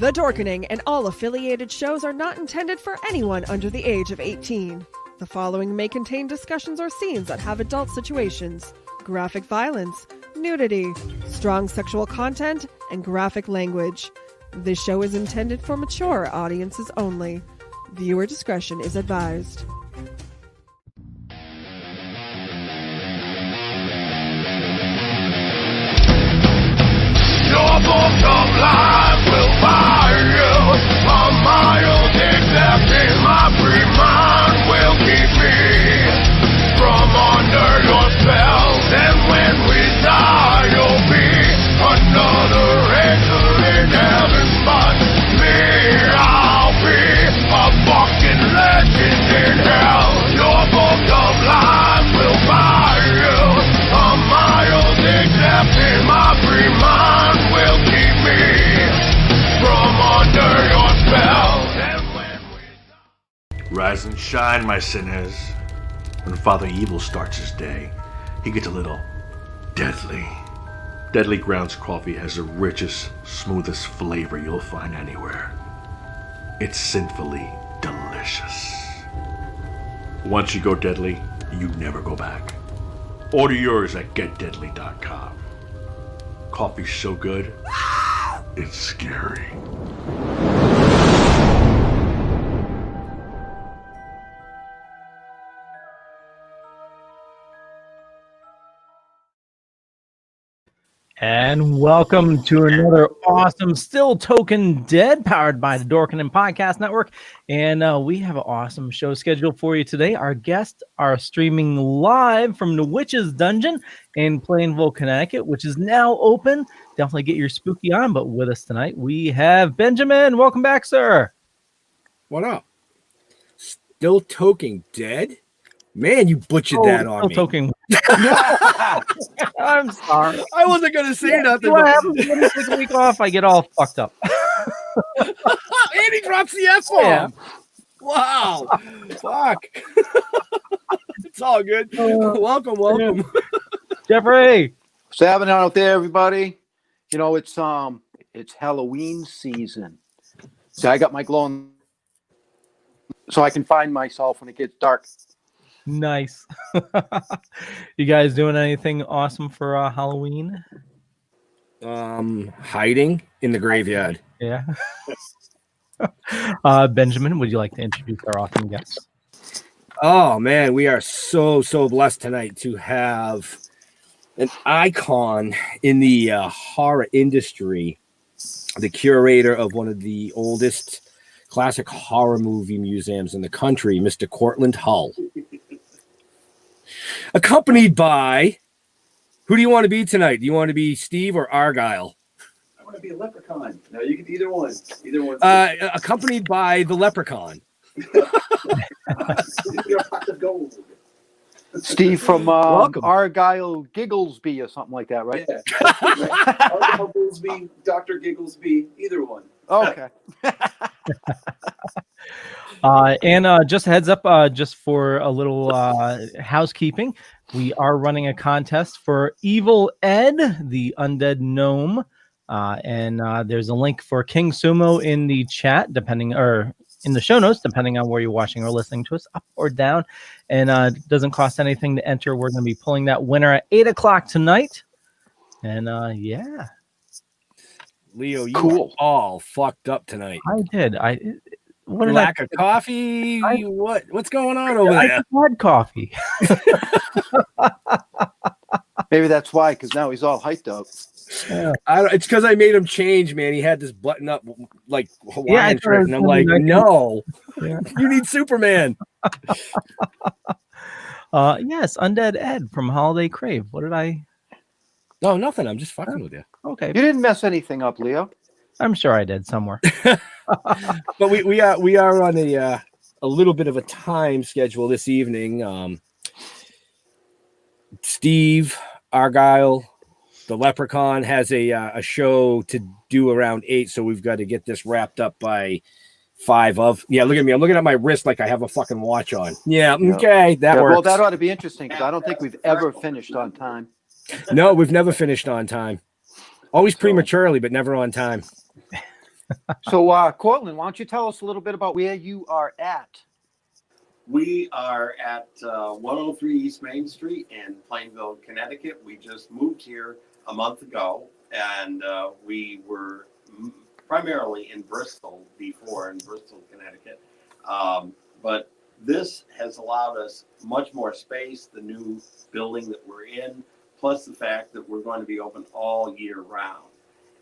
The Dorkening and all affiliated shows are not intended for anyone under the age of 18. The following may contain discussions or scenes that have adult situations, graphic violence, nudity, strong sexual content, and graphic language. This show is intended for mature audiences only. Viewer discretion is advised. Your book of life will buy you a mild accepting my free mind will keep me from under your spell. And when we die, you'll be another angel in heaven. But me, I'll be a fucking legend in hell. Your book of life will buy you a mild accepting my free mind will keep me from under your spell. And when we Rise and shine, my sinners. When Father Evil starts his day, he gets a little deadly. Deadly Grounds coffee has the richest, smoothest flavor you'll find anywhere. It's sinfully delicious. Once you go deadly, you never go back. Order yours at getdeadly.com. Coffee's so good, it's scary. And welcome to another awesome Still Token Dead, powered by the ACWNN Podcast Network. And we have an awesome show scheduled for you today. Our guests are streaming live from the Witch's Dungeon in Plainville, Connecticut, which is now open. Definitely get your spooky on. But with us tonight, we have Benjamin. Welcome back, sir. What up? Still Toking dead? Man, you butchered that on me. Toking. I'm sorry. I wasn't going to say nothing. What happens when you take a week off? I get all fucked up. And he drops the F-bomb. Yeah. Wow. Fuck. It's all good. Welcome. Jeffrey. What's happening out there, everybody? You know, it's Halloween season. So I got my glowing so I can find myself when it gets dark. Nice. You guys doing anything awesome for Halloween? Hiding in the graveyard. Yeah. Benjamin, would you like to introduce our awesome guests? Oh man, we are so blessed tonight to have an icon in the horror industry, the curator of one of the oldest classic horror movie museums in the country, Mr. Cortlandt Hull. Accompanied by, who do you want to be tonight? Do you want to be Steve or Argyle? I want to be a leprechaun. No, you can either one. Either one. Accompanied by the leprechaun. Your pot of gold. Steve from Welcome. Argyle Gigglesby or something like that, right? Yeah. Argyle Goolsby, Dr. Gigglesby, either one. Okay. And just a heads up, just for a little housekeeping, we are running a contest for Evil Ed, the undead gnome, and there's a link for King Sumo in the chat, in the show notes, depending on where you're watching or listening to us, up or down. And it doesn't cost anything to enter. We're going to be pulling that winner at 8:00 tonight. And yeah. Leo, you Cool. are all fucked up tonight. I did. What did Lack of coffee? What's going on over I there? had coffee. Maybe that's why, because now he's all hyped up. It's because I made him change, man. He had this button up like Hawaiian I shirt, and I'm like, no, you need Superman. Yes, Undead Ed from Holiday Crave. What did I? No, nothing. I'm just fucking with you. Okay, You didn't mess anything up, Leo. I'm sure I did somewhere. But we are on a little bit of a time schedule this evening. Steve Argyle, the Leprechaun, has a show to do around 8, so we've got to get this wrapped up by 5 of. Yeah, look at me. I'm looking at my wrist like I have a fucking watch on. Yeah, okay, that works. Well, that ought to be interesting because I don't think we've ever finished on time. No, we've never finished on time. Always prematurely, but never on time. So, Cortland, why don't you tell us a little bit about where you are at? We are at 103 East Main Street in Plainville, Connecticut. We just moved here a month ago, and we were primarily in Bristol before, in Bristol, Connecticut. But this has allowed us much more space, the new building that we're in, plus the fact that we're going to be open all year round.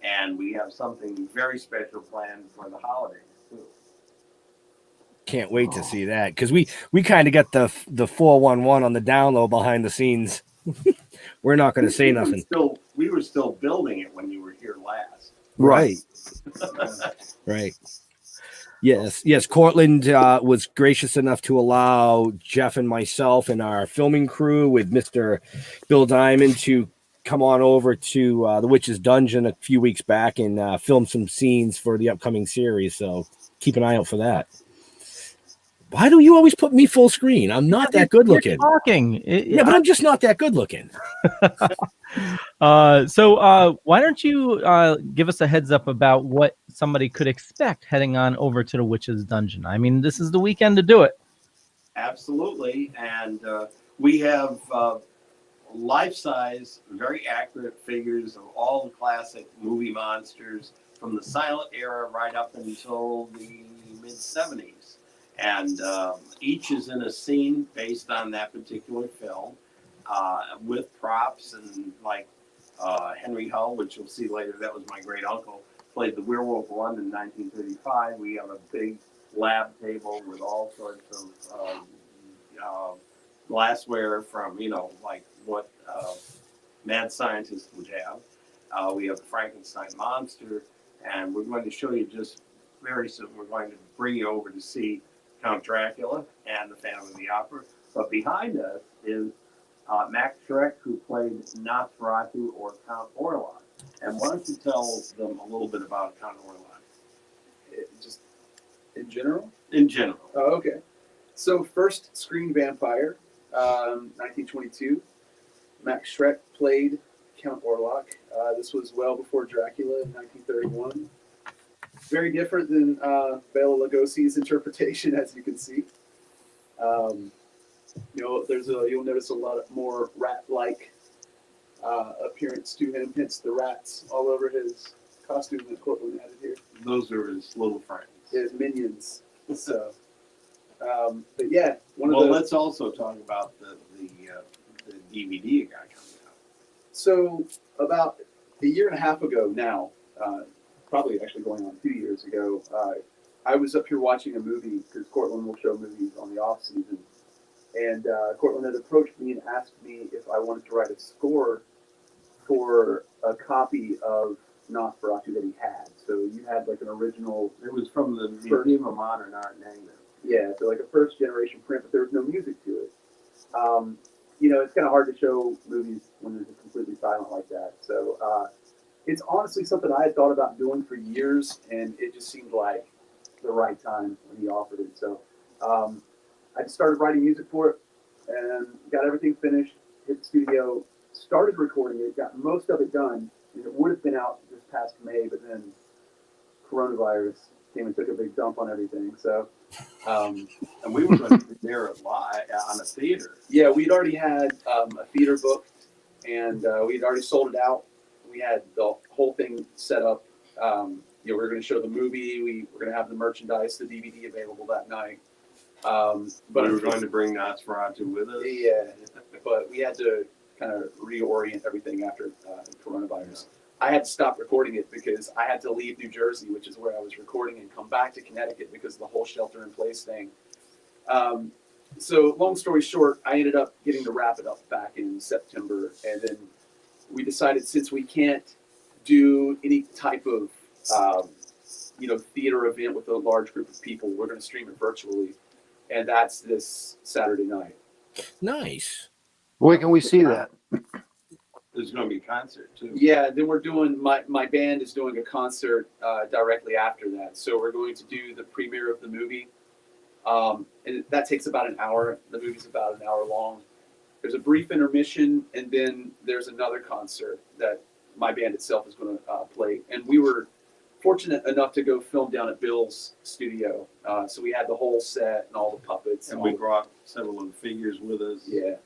And we have something very special planned for the holidays, too. Can't wait to see that, because we kind of got the 411 on the down low behind the scenes. We're not going to say nothing. We were still building it when you were here last. Right. Right. Yes. Cortland was gracious enough to allow Jeff and myself and our filming crew with Mr. Bill Diamond to come on over to the Witch's Dungeon a few weeks back and film some scenes for the upcoming series. So keep an eye out for that. Why do you always put me full screen? I'm not that good looking. Talking. Yeah, but I'm just not that good looking. So why don't you give us a heads up about what somebody could expect heading on over to the Witch's Dungeon? I mean, this is the weekend to do it. Absolutely. And we have life-size, very accurate figures of all the classic movie monsters from the silent era right up until the mid-70s. And each is in a scene based on that particular film with props. And like Henry Hull, which you'll see later, that was my great uncle, played the Werewolf of London in 1935. We have a big lab table with all sorts of glassware from, like what mad scientists would have. We have the Frankenstein monster, and we're going to show you just very soon. We're going to bring you over to see Count Dracula and the Phantom of the Opera. But behind us is Max Schreck, who played Nosferatu or Count Orlok. And why don't you tell them a little bit about Count Orlok? Just in general? In general. Oh, okay. So first screen vampire, 1922. Max Schreck played Count Orlok. This was well before Dracula in 1931. Very different than Bela Lugosi's interpretation, as you can see. You'll notice a lot more rat-like appearance to him, hence the rats all over his costume that Cortlandt added here. Those are his little friends. His minions. So, but yeah, let's also talk about the DVD guy coming out. So about a year and a half ago now, probably actually going on 2 years ago, I was up here watching a movie because Cortlandt will show movies on the off season, and Cortlandt had approached me and asked me if I wanted to write a score for a copy of Nosferatu that he had. So you had like an original. It was from the Museum of Modern Art in England. Yeah, so like a first generation print, but there was no music to it. It's kind of hard to show movies when they're just completely silent like that. So it's honestly something I had thought about doing for years, and it just seemed like the right time when he offered it. So I just started writing music for it and got everything finished, hit the studio, started recording it, got most of it done, and it would have been out this past May, but then coronavirus came and took a big dump on everything. So, and we were going to be there live on a theater. Yeah, we'd already had a theater booked, and we'd already sold it out. We had the whole thing set up. We were going to show the movie. We were going to have the merchandise, the DVD available that night. But we were going to bring Nosferatu with us. Yeah, but we had to kind of reorient everything after coronavirus. I had to stop recording it because I had to leave New Jersey, which is where I was recording, and come back to Connecticut because of the whole shelter-in-place thing. So long story short, I ended up getting to wrap it up back in September, and then we decided since we can't do any type of theater event with a large group of people, we're going to stream it virtually, and that's this Saturday night. Nice. Where can we see that? There's going to be a concert too. Yeah, then we're doing my band is doing a concert directly after that. So we're going to do the premiere of the movie, and that takes about an hour. The movie's about an hour long. There's a brief intermission, and then there's another concert that my band itself is going to play. And we were fortunate enough to go film down at Bill's studio, so we had the whole set and all the puppets. And we brought several of the figures with us. Yeah.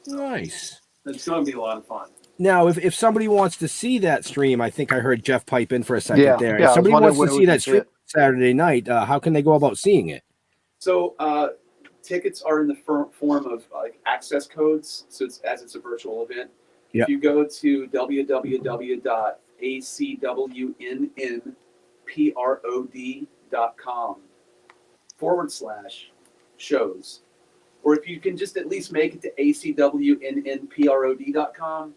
Nice. It's going to be a lot of fun. Now, if somebody wants to see that stream, I think I heard Jeff pipe in for a second there. Yeah, If somebody wants to see that stream Saturday night, how can they go about seeing it? So tickets are in the form of like access codes. So it's a virtual event. Yep. If you go to ACWNNPROD.com/shows. Or if you can just at least make it to ACWNNPROD.com,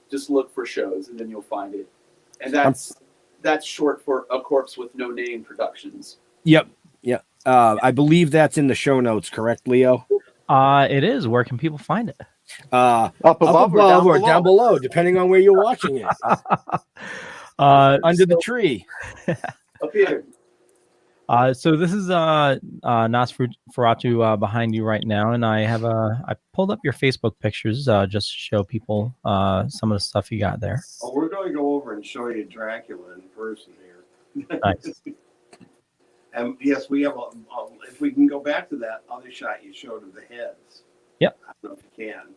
just look for shows and then you'll find it. And that's short for A Corpse with No Name Productions. Yep. I believe that's in the show notes, correct, Leo? It is. Where can people find it? Up above or down below, depending on where you're watching it. Under the tree. Up here. So this is Nosferatu behind you right now, and I pulled up your Facebook pictures just to show people some of the stuff you got there. Oh, we're going to go over and show you Dracula in person here. Nice. And yes, we have if we can go back to that other shot you showed of the heads. Yep. I don't know if you can.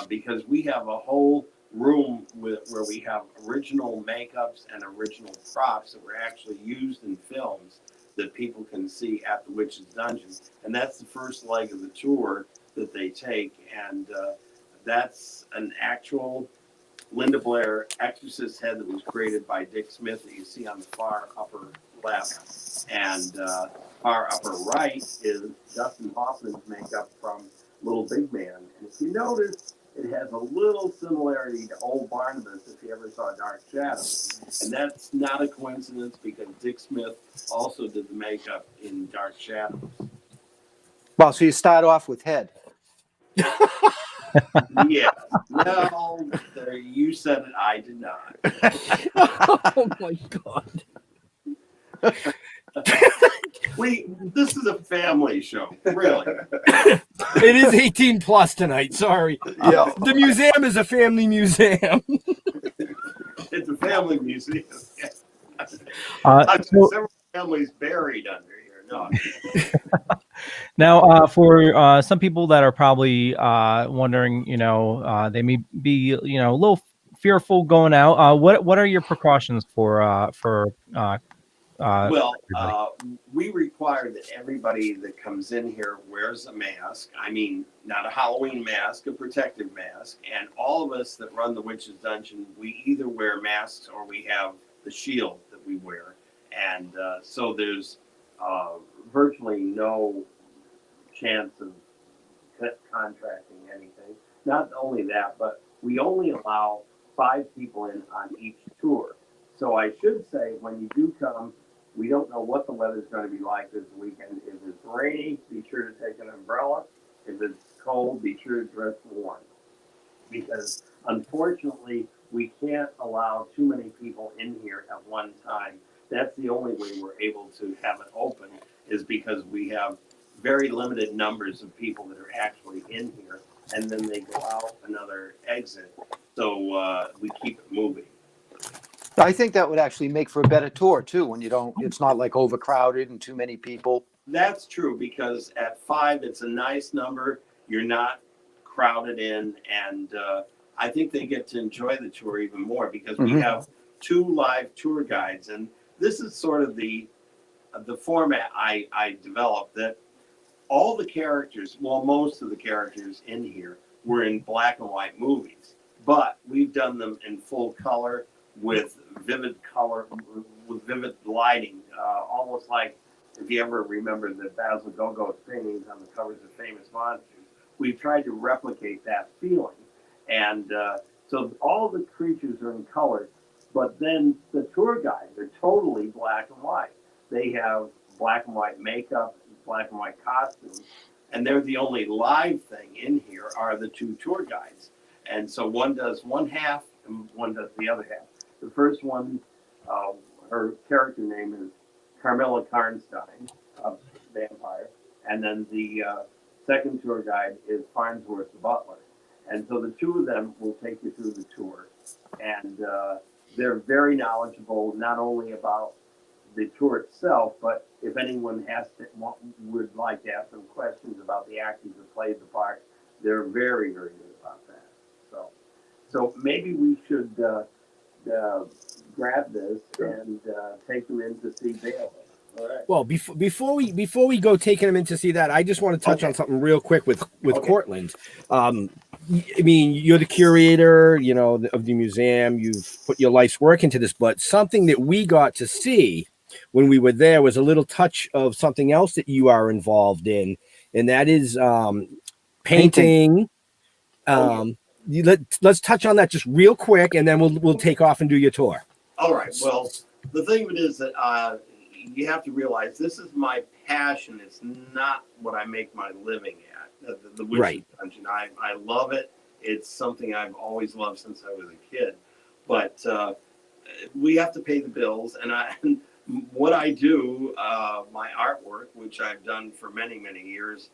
Because we have a whole room where we have original makeups and original props that were actually used in films that people can see at the Witch's Dungeon. And that's the first leg of the tour that they take. And that's an actual Linda Blair exorcist head that was created by Dick Smith that you see on the far upper left. And far upper right is Dustin Hoffman's makeup from Little Big Man. And if you notice, it has a little similarity to Old Barnabas if you ever saw Dark Shadows. And that's not a coincidence because Dick Smith also did the makeup in Dark Shadows. Well, so you start off with head. Yeah. No, you said it. I did not. Oh my God. This is a family show, really. It is 18 plus tonight. Sorry. Yeah. The museum is a family museum. It's a family museum. So Several families buried under here. No. now, for some people that are probably wondering, they may be, a little fearful going out. What are your precautions for Well, everybody? we require that everybody that comes in here wears a mask. I mean, not a Halloween mask, a protective mask. And all of us that run the Witch's Dungeon, we either wear masks or we have the shield that we wear. And so there's virtually no chance of contracting anything. Not only that, but we only allow 5 people in on each tour. So I should say, when you do come, we don't know what the weather's going to be like this weekend. If it's rainy, be sure to take an umbrella. If it's cold, be sure to dress warm. Because unfortunately, we can't allow too many people in here at one time. That's the only way we're able to have it open, is because we have very limited numbers of people that are actually in here, and then they go out another exit. So we keep it moving. I think that would actually make for a better tour too, when it's not like overcrowded and too many people. That's true, because at 5, it's a nice number. You're not crowded in, and I think they get to enjoy the tour even more, because we have 2 live tour guides, and this is sort of the format I developed, that all the characters, well, most of the characters in here were in black and white movies, but we've done them in full color with vivid lighting, almost like, if you ever remember the Basil Gogos paintings on the covers of Famous Monsters, we've tried to replicate that feeling. And so all the creatures are in color, but then the tour guides are totally black and white. They have black and white makeup, black and white costumes, and they're the only live thing in here are the 2 tour guides. And so one does one half and one does the other half. The first one, her character name is Carmilla Karnstein, a vampire. And then the second tour guide is Farnsworth the butler. And so the 2 of them will take you through the tour. And they're very knowledgeable, not only about the tour itself, but if anyone would like to ask them questions about the actors that played the part, they're very, very good about that. So maybe we should grab this and take them in to see Bela. All right. Well, before we go taking them in to see that, I just want to touch on something real quick with Cortlandt. I mean, you're the curator, of the museum. You've put your life's work into this, but something that we got to see when we were there was a little touch of something else that you are involved in, and that is painting. Let's touch on that just real quick, and then we'll take off and do your tour. All right. Well, the thing of it is that you have to realize this is my passion. It's not what I make my living at. The Witch's Dungeon. I love it. It's something I've always loved since I was a kid. But we have to pay the bills, and what I do, my artwork, which I've done for many, many years,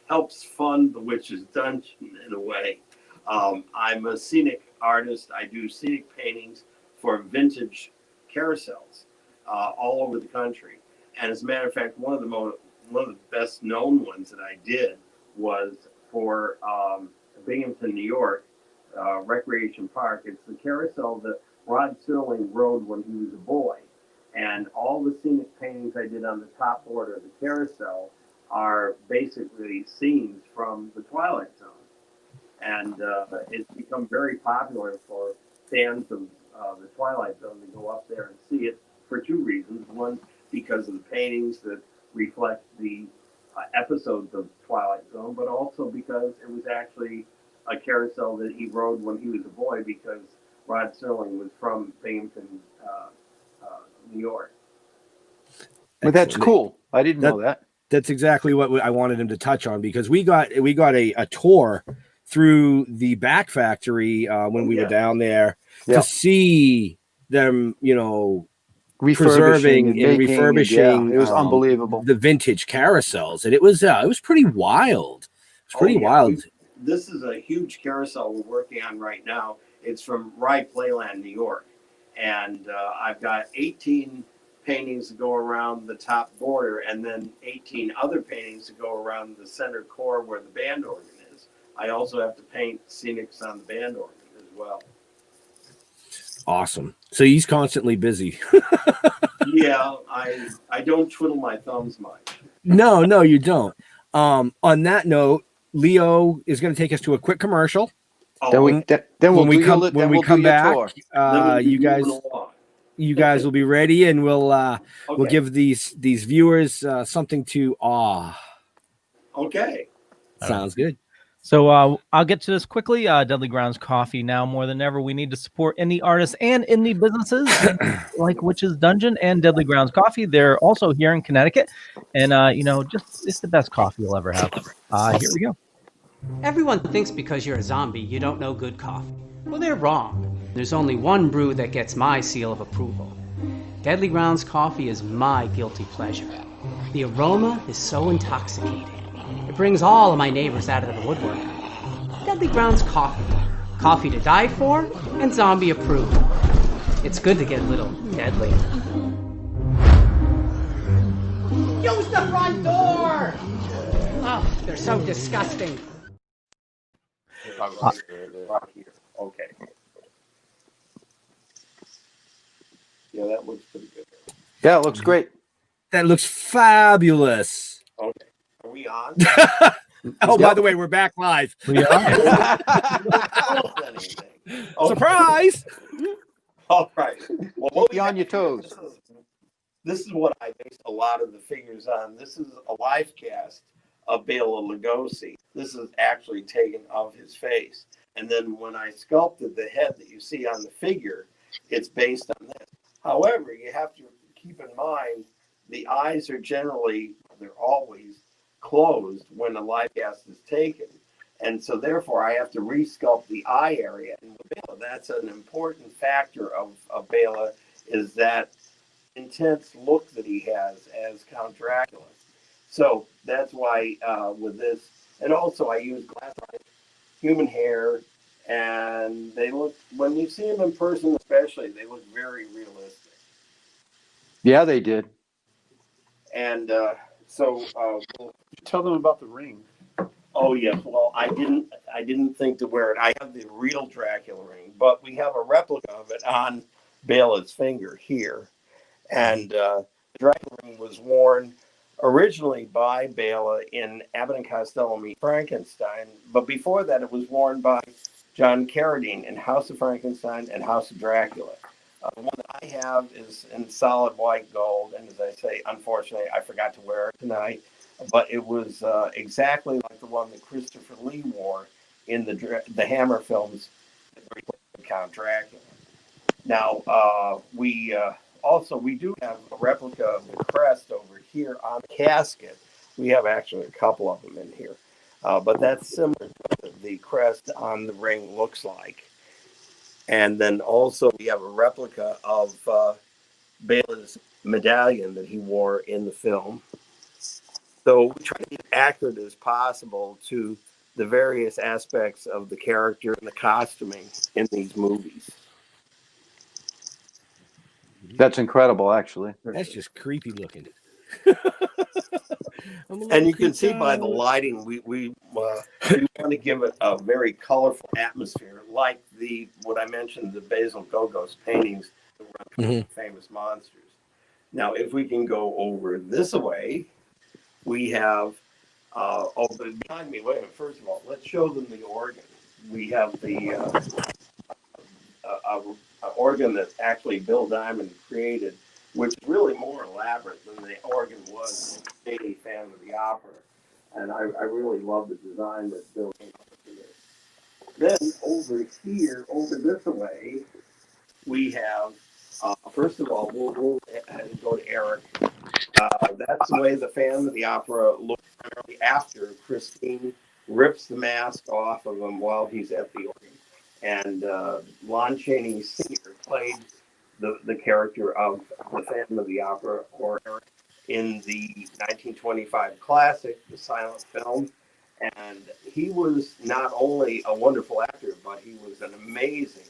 helps fund the Witch's Dungeon in a way. I'm a scenic artist. I do scenic paintings for vintage carousels all over the country. And as a matter of fact, one of the best known ones that I did was for Binghamton, New York, Recreation Park. It's the carousel that Rod Serling rode when he was a boy. And all the scenic paintings I did on the top border of the carousel are basically scenes from the Twilight Zone. And it's become very popular for fans of the Twilight Zone to go up there and see it for 2 reasons. One, because of the paintings that reflect the episodes of Twilight Zone, but also because it was actually a carousel that he rode when he was a boy, because Rod Serling was from Binghamton, New York. But that's cool. I didn't know that. That's exactly what I wanted him to touch on, because we got a tour through the Back Factory when we were down there to see them, preserving and refurbishing. It was unbelievable. The vintage carousels, and it was pretty wild. It's pretty wild. This is a huge carousel we're working on right now. It's from Rye Playland, New York, and I've got 18 paintings to go around the top border, and then 18 other paintings to go around the center core where the band organ is. I also have to paint scenics on the band organ as well. Awesome. So he's constantly busy. Yeah, I don't twiddle my thumbs much. No, you don't. On that note, Leo is going to take us to a quick commercial. Then we'll come back, you guys will be ready, and we'll give these viewers something to awe. Okay. Sounds good. So I'll get to this quickly. Deadly Grounds Coffee. Now more than ever, we need to support indie artists and indie businesses like Witch's Dungeon and Deadly Grounds Coffee. They're also here in Connecticut, and just it's the best coffee you'll ever have. Here we go. Everyone thinks because you're a zombie, you don't know good coffee. Well, they're wrong. There's only one brew that gets my seal of approval. Deadly Grounds Coffee is my guilty pleasure. The aroma is so intoxicating. It brings all of my neighbors out of the woodwork. Deadly Grounds Coffee. Coffee to die for and zombie approved. It's good to get a little deadly. Use the front door! Oh, they're so disgusting. Okay. Yeah, that looks pretty good. Yeah, it looks great. That looks fabulous. Okay. Are we on? By the way, we're back live. We are. Surprise! All right. Well, be on your toes. This is what I based a lot of the figures on. This is a live cast of Bela Lugosi. This is actually taken of his face. And then when I sculpted the head that you see on the figure, it's based on this. However, you have to keep in mind the eyes are they're always closed when a live cast is taken. And so therefore I have to resculpt the eye area. And with Bela, that's an important factor of Bela, is that intense look that he has as Count Dracula. So that's why with this, and also I use glass eyes, human hair, and they look, when you see them in person especially, they look very realistic. Yeah, they did. And Tell them about the ring. oh yes, well I didn't think to wear it. I have the real Dracula ring, but we have a replica of it on Bela's finger here. And the Dracula ring was worn originally by Bela in Abbott and Costello Meet Frankenstein, but before that it was worn by John Carradine in House of Frankenstein and House of Dracula. The one that I have is in solid white gold, and as I say, unfortunately, I forgot to wear it tonight, but it was exactly like the one that Christopher Lee wore in the Hammer films that played Count Dracula. Now, we do have a replica of the crest over here on the casket. We have actually a couple of them in here, but that's similar to what the crest on the ring looks like. And then also we have a replica of Bela's medallion that he wore in the film. So we try to be as accurate as possible to the various aspects of the character and the costuming in these movies. That's incredible, actually. That's just creepy looking. And you can see by the lighting, we want to give it a very colorful atmosphere, like what I mentioned, the Basil Gogos paintings that were famous monsters. Now, if we can go over this way, we have behind me. Wait a minute. First of all, let's show them the organ. We have the organ that actually Bill Diamond created, which is really more elaborate than the organ was in Chaney Phantom of the Opera. And I really love the design that Bill came up with. Then over here, over this way, we have, first of all, we'll go to Eric. That's the way the Phantom of the Opera looks after Christine rips the mask off of him while he's at the organ. And Lon Chaney Sr. played the character of the Phantom of the Opera, or in the 1925 classic, the silent film. And he was not only a wonderful actor, but he was an amazing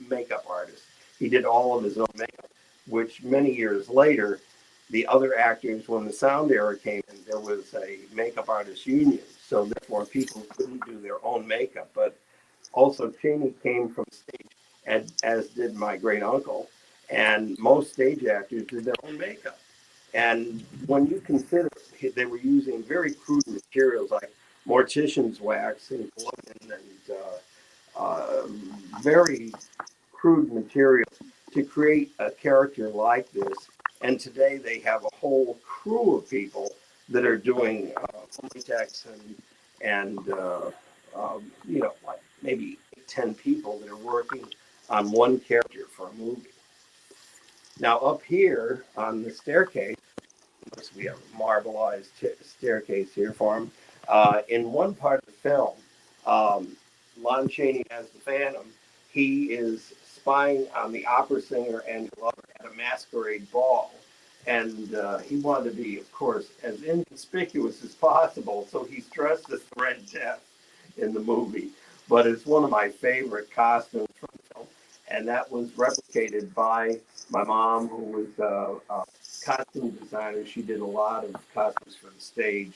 makeup artist. He did all of his own makeup, which many years later, the other actors, when the sound era came in, there was a makeup artist union. So therefore, people couldn't do their own makeup. But also, Chaney came from stage, and as did my great uncle. And most stage actors did their own makeup. And when you consider they were using very crude materials like mortician's wax and gluten and very crude materials to create a character like this. And today they have a whole crew of people that are doing latex and like maybe 10 people that are working on one character for a movie. Now up here on the staircase, we have a marbleized staircase here for him. In one part of the film, Lon Chaney as the Phantom. He is spying on the opera singer and lover at a masquerade ball. And he wanted to be, of course, as inconspicuous as possible. So he's dressed as the Red Death in the movie. But it's one of my favorite costumes from the film. And that was replicated by my mom, who was a costume designer. She did a lot of costumes for the stage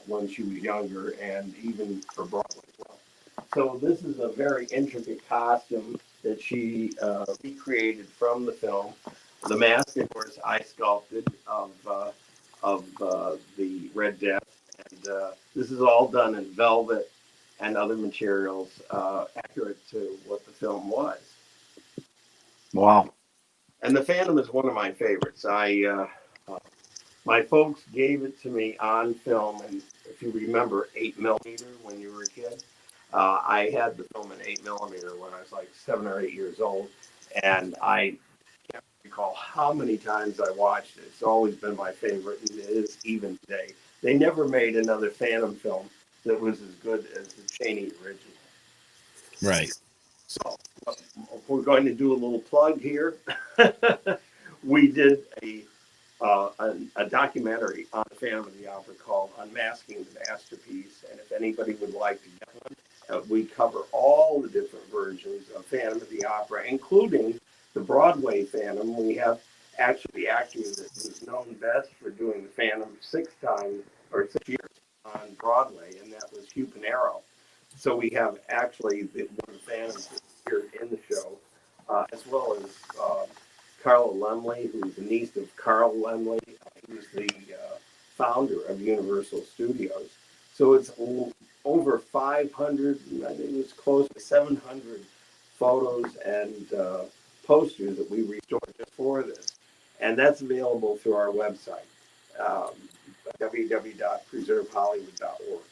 when she was younger, and even for Broadway as well. So this is a very intricate costume that she recreated from the film. The mask, of course, I sculpted of the Red Death, and this is all done in velvet and other materials accurate to what the film was. Wow. And the Phantom is one of my favorites. My folks gave it to me on film, and if you remember 8mm when you were a kid, I had the film in 8mm when I was like 7 or 8 years old, and I can't recall how many times I watched it. It's always been my favorite, and it is even today. They never made another Phantom film that was as good as the Chaney original. Right. So we're going to do a little plug here. We did a documentary on Phantom of the Opera called Unmasking the Masterpiece, and if anybody would like to get one, we cover all the different versions of Phantom of the Opera, including the Broadway Phantom. We have actually the actor that was known best for doing the Phantom 6 years on Broadway, and that was Hugh Pinero. So we have actually one of the Phantoms that appeared in the show, as well as Carla Laemmle, who's the niece of Carl Laemmle. He was the founder of Universal Studios. So it's over 500, I think it was close to 700 photos and posters that we restored just for this. And that's available through our website, www.preservehollywood.org.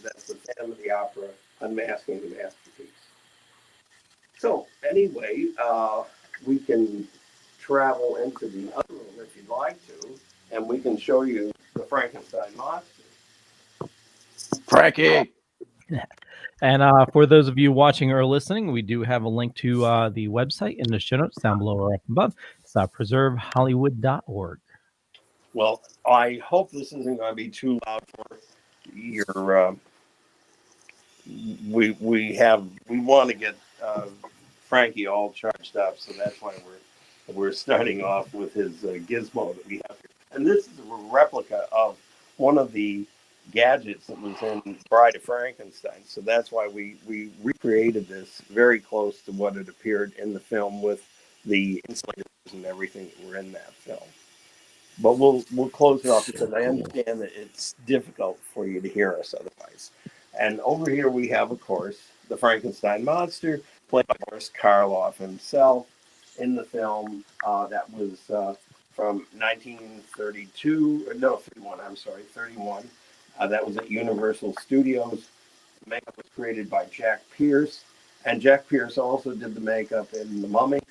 That's the Phantom of the Opera, Unmasking the Masterpiece. So anyway, we can travel into the other room if you'd like to, and we can show you the Frankenstein monster. Frankie! And for those of you watching or listening, we do have a link to the website in the show notes down below or up above. It's preservehollywood.org. Well, I hope this isn't going to be too loud for your. We want to get Frankie all charged up, so that's why we're starting off with his gizmo that we have here. And this is a replica of one of the gadgets that was in Bride of Frankenstein. So that's why we recreated this very close to what it appeared in the film, with the insulators and everything that were in that film. But we'll close it off because I understand that it's difficult for you to hear us otherwise. And over here we have, of course, the Frankenstein monster, played by Boris Karloff himself in the film. That was from 31. That was at Universal Studios. The makeup was created by Jack Pierce. And Jack Pierce also did the makeup in The Mummy.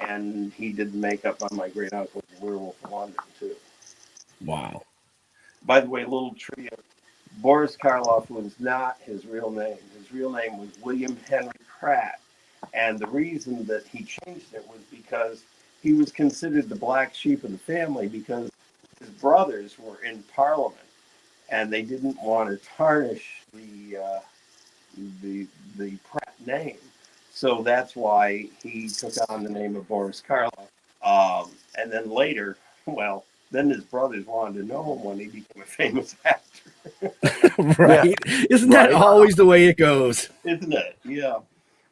And he did the makeup on my great uncle, Werewolf of London, too. Wow. By the way, a little trivia. Boris Karloff was not his real name. His real name was William Henry Pratt. And the reason that he changed it was because he was considered the black sheep of the family because his brothers were in Parliament and they didn't want to tarnish the Pratt name. So that's why he took on the name of Boris Karloff. And then later, well, then his brothers wanted to know him when he became a famous actor. Right? Isn't that always the way it goes? Isn't it? Yeah.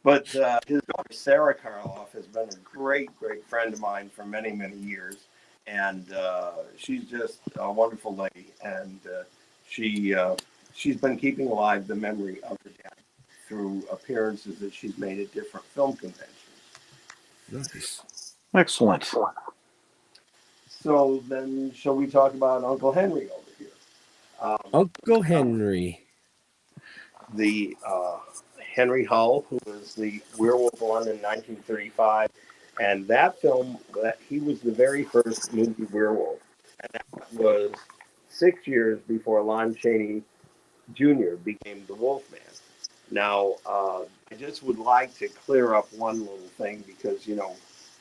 But his daughter, Sarah Karloff, has been a great, great friend of mine for many, many years. And she's just a wonderful lady. And she's been keeping alive the memory of her dad through appearances that she's made at different film conventions. Nice. Excellent. So then, shall we talk about Uncle Henry over here? Uncle Henry. The Henry Hull, who was the Werewolf of London in 1935. And that film, he was the very first movie werewolf. And that was 6 years before Lon Chaney Jr. became the Wolfman. Now, I just would like to clear up one little thing because,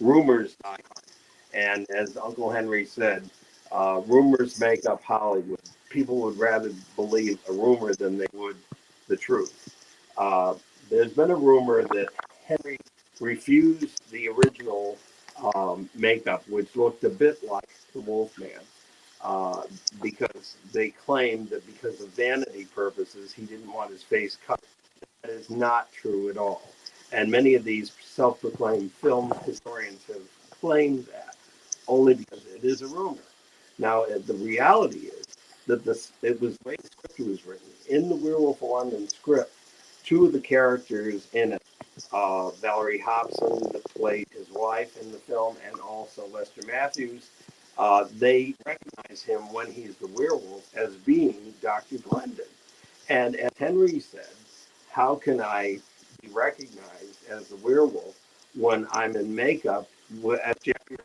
rumors die hard. And as Uncle Henry said, rumors make up Hollywood. People would rather believe a rumor than they would the truth. There's been a rumor that Henry refused the original makeup, which looked a bit like the Wolfman, because they claimed that because of vanity purposes, he didn't want his face cut. That is not true at all. And many of these self-proclaimed film historians have claimed that, only because it is a rumor. Now, the reality is that it was the way the script was written. In the Werewolf of London script, two of the characters in it, Valerie Hobson, that played his wife in the film, and also Lester Matthews, they recognize him when he's the werewolf as being Dr. Glendon. And as Henry said, how can I be recognized as the werewolf when I'm in makeup as Jeffrey's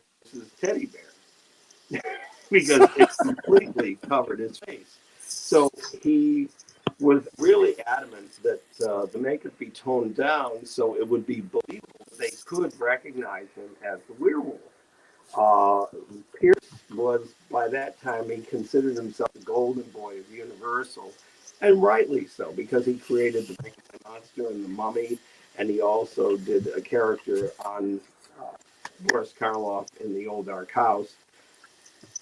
teddy bear? Because it completely covered his face. So he was really adamant that the makeup be toned down so it would be believable. They could recognize him as the werewolf. Pierce was, by that time, he considered himself the golden boy of Universal, and rightly so, because he created the Frankenstein Monster and the Mummy, and he also did a character on Boris Karloff in the Old Dark House.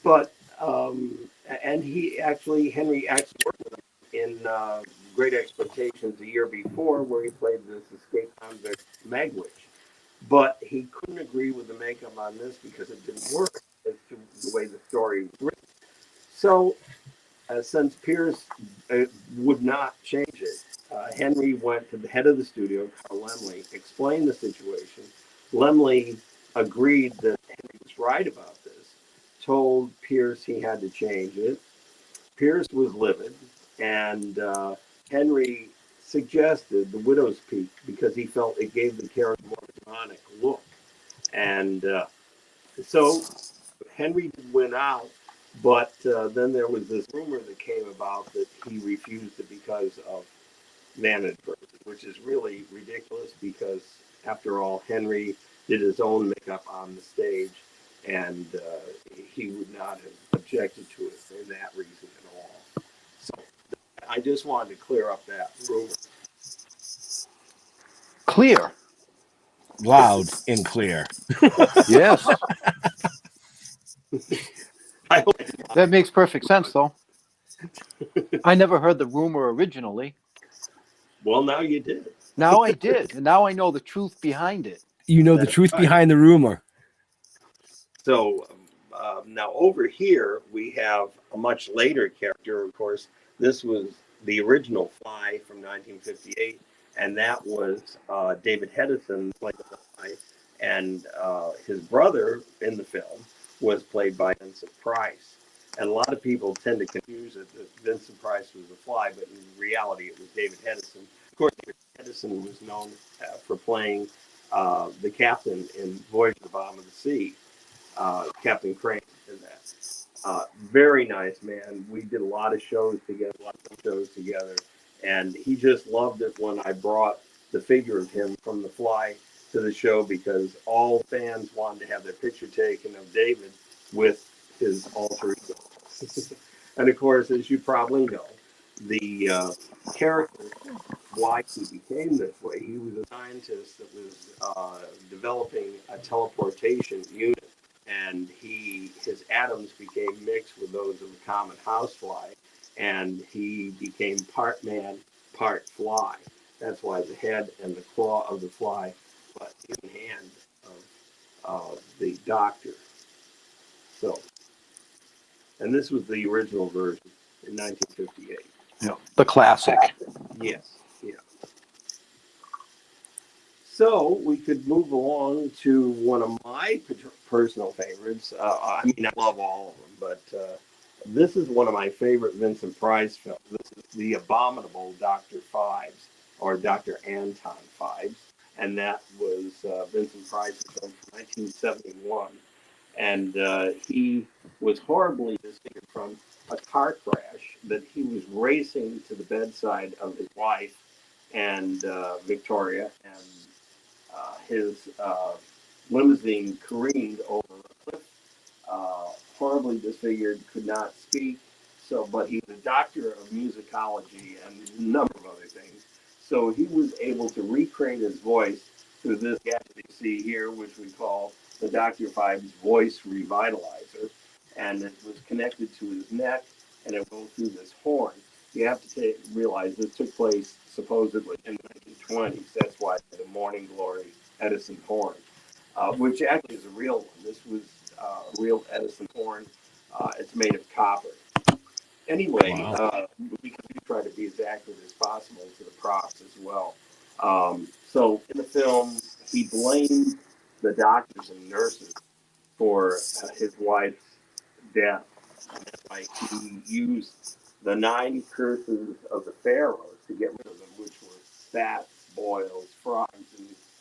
But, and Henry actually worked with him in Great Expectations the year before, where he played this escaped convict Magwitch. But he couldn't agree with the makeup on this because it didn't work as to the way the story was written. So, since Pierce would not change it, Henry went to the head of the studio, Carl Laemmle, explained the situation. Laemmle agreed that Henry was right about this, told Pierce he had to change it. Pierce was livid, and Henry suggested the widow's peak because he felt it gave the character more demonic look. And so Henry did win out, but then there was this rumor that came about that he refused it because of vanity purposes, which is really ridiculous because, after all, Henry did his own makeup on the stage, and he would not have objected to it for that reason at all. So I just wanted to clear up that rumor. Clear. Loud and clear. Yes. I hope That makes perfect sense, though. I never heard the rumor originally. Well, now you did. Now I did, and now I know the truth behind it. You know the truth behind the rumor. So now over here, we have a much later character, of course. This was the original Fly from 1958, and that was David Hedison played the Fly, and his brother in the film was played by Vincent Price. And a lot of people tend to confuse it that Vincent Price was the Fly, but in reality it was David Hedison. Of course, David Hedison was known for playing the captain in Voyage to the Bottom of the Sea, Captain Crane in that. Very nice man. We did a lot of shows together, and he just loved it when I brought the figure of him from The Fly to the show, because all fans wanted to have their picture taken of David with his alter ego. And of course, as you probably know, the character, why he became this way, he was a scientist that was developing a teleportation unit, and his atoms became mixed with those of a common housefly, and he became part man, part fly. That's why the head and the claw of the fly, but in hand of the doctor. So, and this was the original version in 1958. Yeah, the classic. Yes, yeah. So we could move along to one of my personal favorites. I mean, I love all of them, but this is one of my favorite Vincent Price films. This is The Abominable Dr. Phibes, or Dr. Anton Phibes, and that was Vincent Price's film from 1971. And he was horribly disfigured from a car crash that he was racing to the bedside of his wife and Victoria, and his limousine careened over a cliff, horribly disfigured, could not speak. So, but he was a doctor of musicology and a number of other things. So he was able to recreate his voice through this gadget you see here, which we call the Dr. Phibes Voice Revitalizer. And it was connected to his neck, and it goes through this horn. You have to realize this took place supposedly in the 1920s. That's why the Morning Glory Edison horn, which actually is a real one. This was a real Edison horn. It's made of copper. Anyway, because we try to be as accurate as possible to the props as well. So in the film, he blamed the doctors and nurses for his wife's death. And that's why he used the 9 curses of the pharaohs to get rid of them, which were fats, boils, frogs,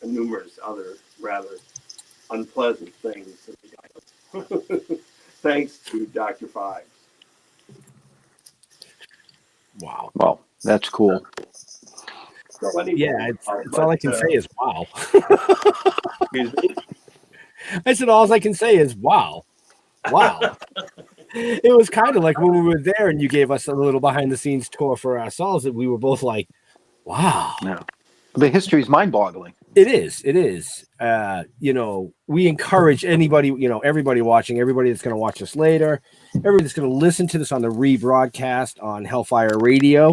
and numerous other rather unpleasant things that he died of. Thanks to Dr. Phibes. Wow. Well, that's cool. So anyway, Yeah, it's all I can say is wow. Excuse me? I said all I can say is wow. Wow. It was kind of like when we were there and you gave us a little behind the scenes tour for ourselves, that we were both like, wow. Yeah. The history is mind-boggling. It is. It is. We encourage anybody, everybody watching, everybody that's going to watch this later, everybody that's going to listen to this on the rebroadcast on Hellfire Radio.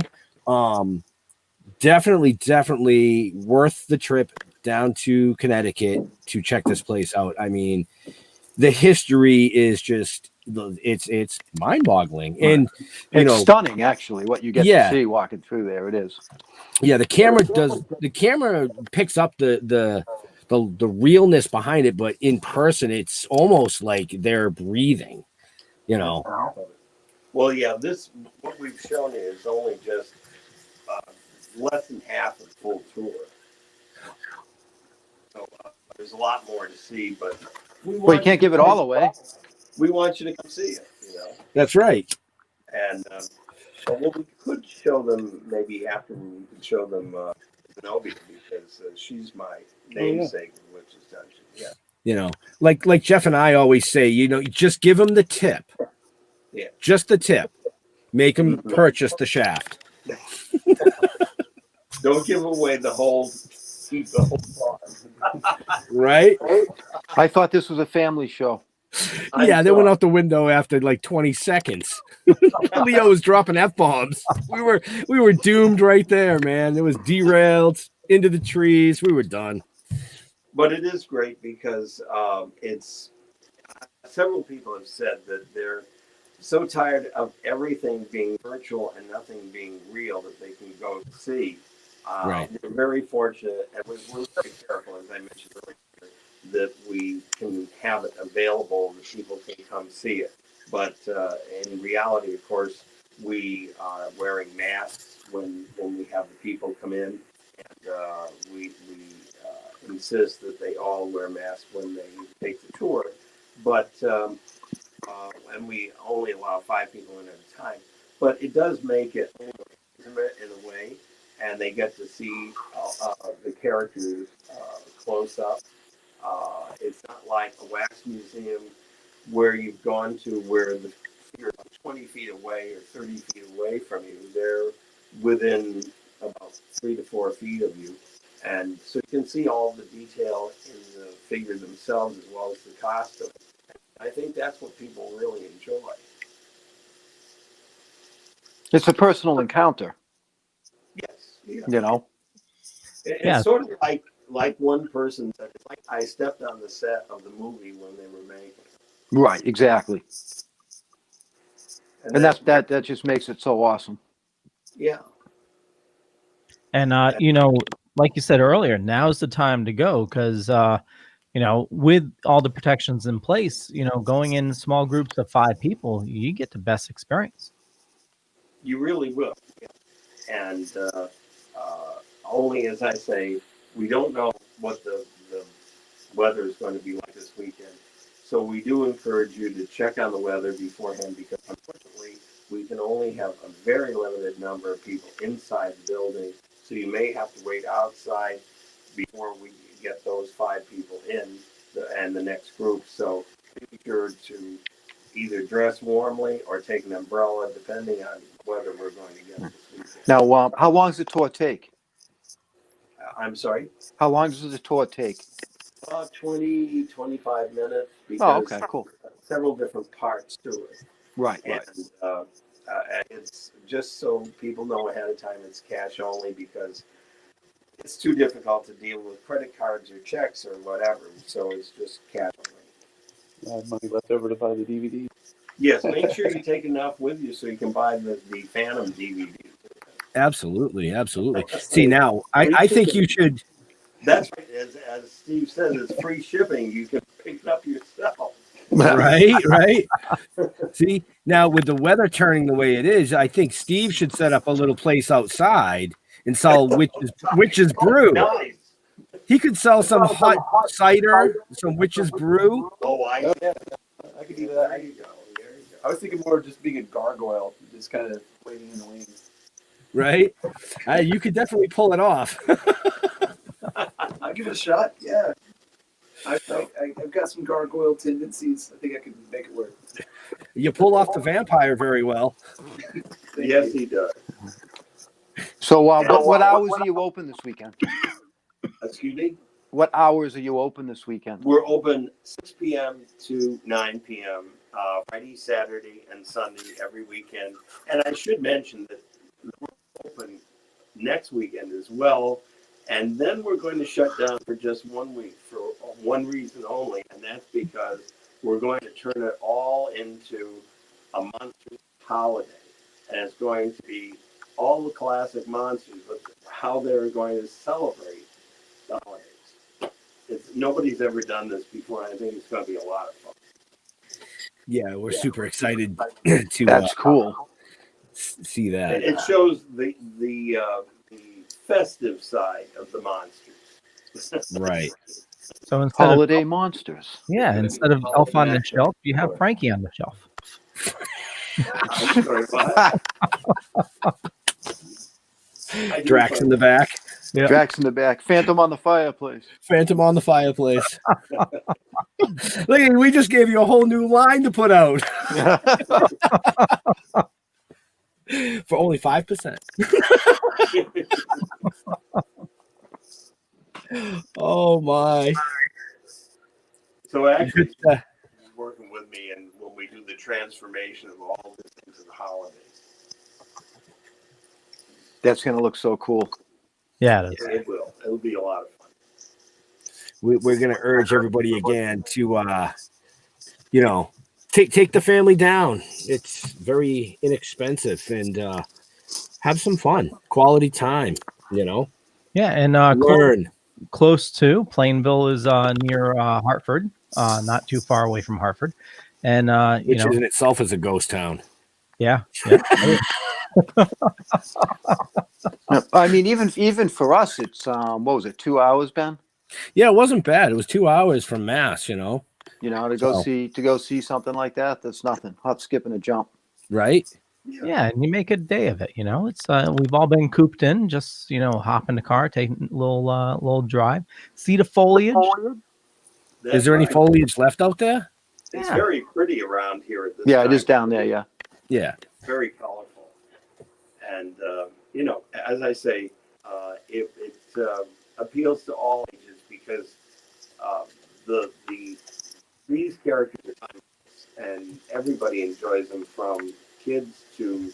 Definitely worth the trip down to Connecticut to check this place out. I mean, the history is just, it's mind-boggling, and it's stunning, actually, what you get to see walking through there. It is. Yeah, the camera picks up the realness behind it, but in person, it's almost like they're breathing. Well, yeah, what we've shown you is only just less than half of the full tour. So there's a lot more to see, but you can't give it all away. We want you to come see it. That's right. And well, we could show them maybe after we could show them Zenobia, because she's my namesake in Witch's Dungeon. Yeah. Like Jeff and I always say, just give them the tip. Yeah. Just the tip. Make them purchase the shaft. Don't give away the whole farm. Right? I thought this was a family show. Yeah, they went out the window after like 20 seconds. Leo was dropping F-bombs. We were doomed right there, man. It was derailed into the trees. We were done. But it is great because it's several people have said that they're so tired of everything being virtual and nothing being real that they can go see. Right. We're very fortunate, and we're very careful, as I mentioned earlier, that we can have it available and people can come see it. But in reality, of course, we are wearing masks when we have the people come in, and we insist that they all wear masks when they take the tour. But and and we only allow 5 people in at a time. But it does make it intimate in a way, and they get to see the characters close up. It's not like a wax museum where you've gone to where the figures are 20 feet away or 30 feet away from you. They're within about 3 to 4 feet of you. And so you can see all the detail in the figure themselves as well as the costume. I think that's what people really enjoy. It's a personal encounter, Yes. Yeah. you know. It's sort of like one person said, it's like I stepped on the set of the movie when they were making it. Right, exactly. And that just makes it so awesome. Yeah. And you know, like you said earlier, now's the time to go because you know, with all the protections in place, you know, going in small groups of 5 people, you get the best experience. You really will. Yeah. And only, as I say, we don't know what the weather is going to be like this weekend. So we do encourage you to check on the weather beforehand because unfortunately we can only have a very limited number of people inside the building. So you may have to wait outside before we get those 5 people in and the next group. So be sure to either dress warmly or take an umbrella depending on whether we're going to get this weekend. Now, how long does the tour take? I'm sorry? How long does the tour take? 20, 25 minutes because Oh, okay, cool. several different parts to it. Right, And right. it's just so people know ahead of time it's cash only because it's too difficult to deal with credit cards or checks or whatever. So it's just cash only. I have money left over to buy the DVD. Yes, make sure you take enough with you so you can buy the Phantom DVD. Absolutely, absolutely. See, now I think you should. That's right. As Steve says, it's free shipping. You can pick it up yourself. Right. See, now with the weather turning the way it is, I think Steve should set up a little place outside and sell witch's brew. Nice. He could sell some hot cider, some witch's brew. Oh, I could do There that. you go. There you go. I was thinking more of just being a gargoyle, just kind of waiting in the wings. Right? You could definitely pull it off. I'll give it a shot. Yeah. I've got some gargoyle tendencies. I think I can make it work. You pull off the vampire very well. Yes, he does. So, what hours are you open this weekend? Excuse me? What hours are you open this weekend? We're open 6 p.m. to 9 p.m. Friday, Saturday, and Sunday every weekend. And I should mention that we're open next weekend as well. And then we're going to shut down for just 1 week for one reason only, and that's because we're going to turn it all into a monster holiday. And it's going to be all the classic monsters, but how they're going to celebrate the holidays. Nobody's ever done this before, and I think it's going to be a lot of fun. Yeah, we're super excited to That's cool. see that. It shows the festive side of the monsters. Right. So instead Holiday monsters. instead of Elf on the Shelf, you have Frankie on the shelf. I'm sorry, what? Drax in the back. Yeah. Drax in the back. Phantom on the fireplace. Phantom on the fireplace. Look, we just gave you a whole new line to put out for only 5%. Oh my! So actually, he's working with me, and when we do the transformation of all the things of the holidays, That's going to look so cool. Yeah, it is. it will. It'll be a lot of fun. We're going to urge everybody again to, take the family down. It's very inexpensive and have some fun, quality time. Yeah, and Learn. close to Plainville is near Hartford, not too far away from Hartford, and Which in itself is a ghost town. yeah. I mean, even for us, it's what was it, 2 hours, Ben? Yeah, it wasn't bad. It was 2 hours from Mass. You know, to So- go see something like that, that's nothing. Hop, skip, and a jump. Right? Yeah, and you make a day of it. You know, it's we've all been cooped in. Just hop in the car, take a little drive, see the foliage. Is there any foliage left out there? It's Yeah. very pretty around here at this Yeah, time. it is down there. Yeah. Yeah. Very colorful. And, as I say, it appeals to all ages because these characters are timeless, and everybody enjoys them, from kids to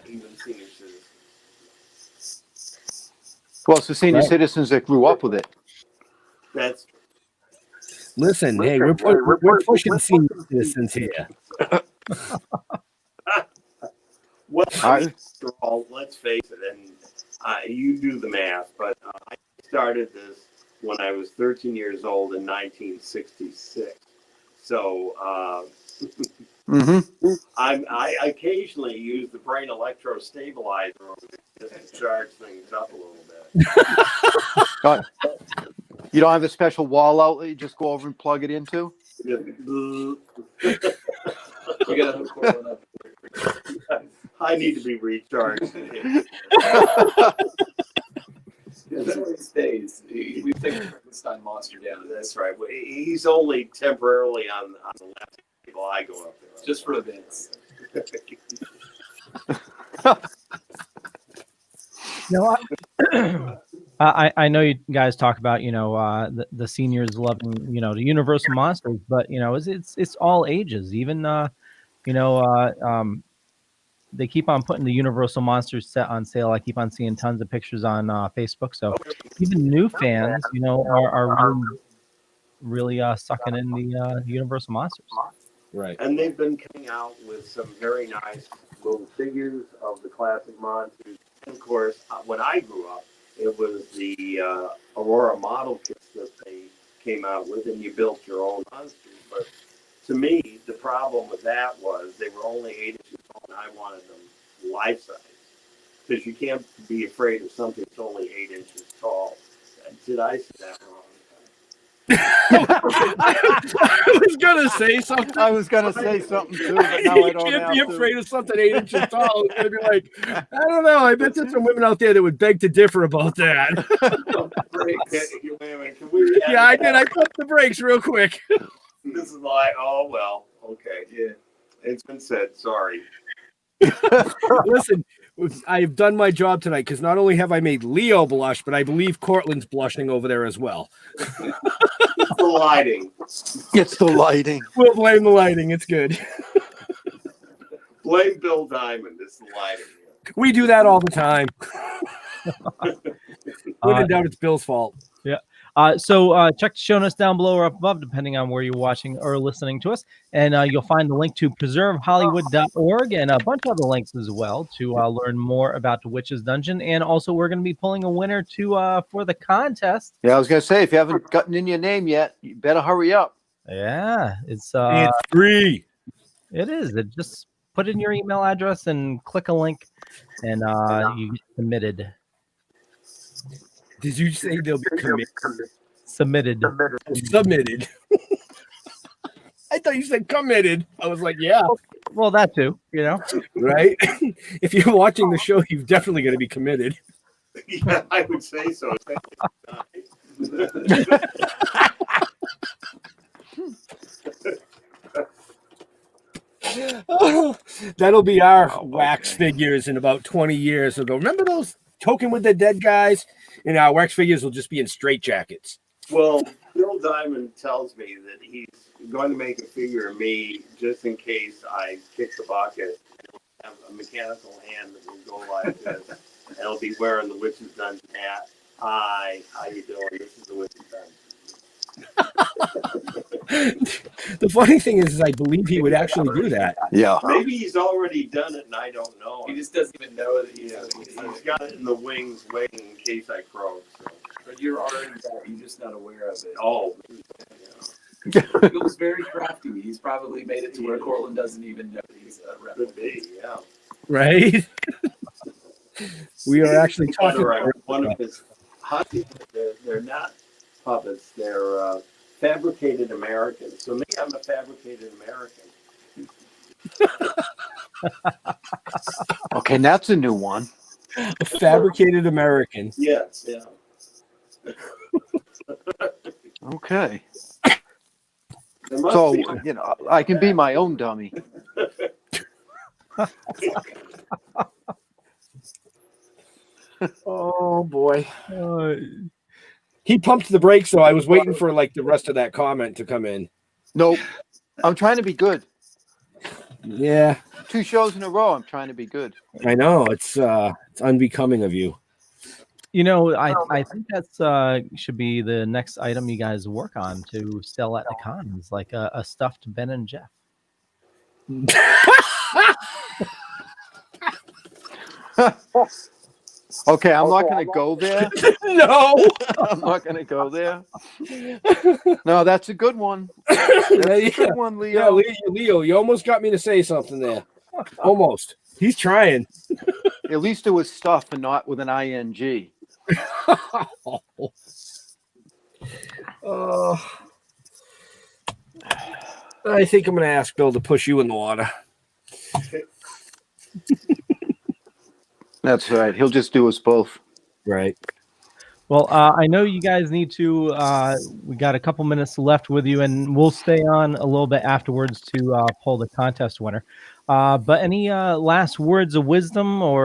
even senior citizens. Well, it's the senior Right. citizens that grew up with it. That's Listen, hey, we're pushing senior citizens here. well. I- After all, let's face it, and you do the math, but I started this when I was 13 years old in 1966. So Mm-hmm. I occasionally use the brain electrostabilizer over there just to charge things up a little bit. You don't have a special wall outlet you just go over and plug it into? You gotta hook Cortlandt up. I need to be recharged. That's where he stays. We take the Frankenstein monster down. That's right. Well, he's only temporarily on the left while I go up there. Just for events. I know you guys talk about the seniors loving the Universal monsters, but it's all ages. Even they keep on putting the Universal Monsters set on sale. I keep on seeing tons of pictures on Facebook. So even new fans, are really sucking in the Universal Monsters. Right. And they've been coming out with some very nice little figures of the classic monsters. And of course, when I grew up, it was the Aurora model kits that they came out with, and you built your own monsters. But to me, the problem with that was they were only 8 inches tall, and I wanted them life size. Because you can't be afraid of something that's only 8 inches tall. Did I say that wrong? I was gonna say something. I was gonna say something too, but now I don't You can't have be to. afraid of something 8 inches tall. It's gonna be like, I don't know. I bet there's some women out there that would beg to differ about that. Wait a minute, can we Yeah, I did. I pumped the brakes real quick. This is like, oh, well, okay. Yeah. It's been said. Sorry. Listen, I've done my job tonight because not only have I made Leo blush, but I believe Cortland's blushing over there as well. It's the lighting. It's the lighting. We'll blame the lighting. It's good. Blame Bill Diamond. It's the lighting. We do that all the time. When in doubt, it's Bill's fault. So check the show notes down below or up above, depending on where you're watching or listening to us. And you'll find the link to preservehollywood.org and a bunch of other links as well to learn more about the Witch's Dungeon. And also, we're going to be pulling a winner for the contest. Yeah, I was gonna say, if you haven't gotten in your name yet, you better hurry up. Yeah, it's free. It is. Just put in your email address and click a link, and you get submitted. Did you say they'll be Submitted. submitted? I thought you said committed. I was like, yeah, Well, that too. right. If you're watching the show, you're definitely going to be committed. Yeah, I would say so. That'll be our wax figures in about 20 years ago. Remember those Toking with the Dead guys? And our wax figures will just be in straitjackets. Well, Bill Diamond tells me that he's going to make a figure of me just in case I kick the bucket. He'll have a mechanical hand that will go like this. And he'll be wearing the Witch's Dungeon hat. Hi, how you doing? This is the Witch's Dungeon. The funny thing is I believe he would actually do that. Yeah. Maybe he's already done it and I don't know. He just doesn't even know that He's got it in the wings waiting in case I croak. So. But you're already there. You're just not aware of it. Oh, Bill's very crafty. He's probably made it to where Cortlandt doesn't even know that he's a rebel. could be, yeah. Right? We are actually talking Right. One of his hockey, they're not puppets, they're fabricated American. So me, I'm a fabricated American. Okay, that's a new one. A fabricated American. Yes, yeah. Okay. There must So, be. you know, I can be my own dummy. Oh boy. Uh, He pumped the brakes, so I was waiting for like the rest of that comment to come in. Nope. I'm trying to be good. Yeah, 2 shows in a row, I'm trying to be good. I know. It's unbecoming of you. you know, I think that's should be the next item you guys work on to sell at the cons, like a stuffed Ben and Jeff. Okay, I'm not going to go there. No. I'm not going to go there. No, that's a good one. That's a good one, Yeah, Leo. Leo, you almost got me to say something there. Almost. He's trying. At least it was stuff and not with an ing. I think I'm going to ask Bill to push you in the water. That's right. He'll just do us both. Right. Well, I know you guys need to. We got a couple minutes left with you, and we'll stay on a little bit afterwards to pull the contest winner. But any last words of wisdom, or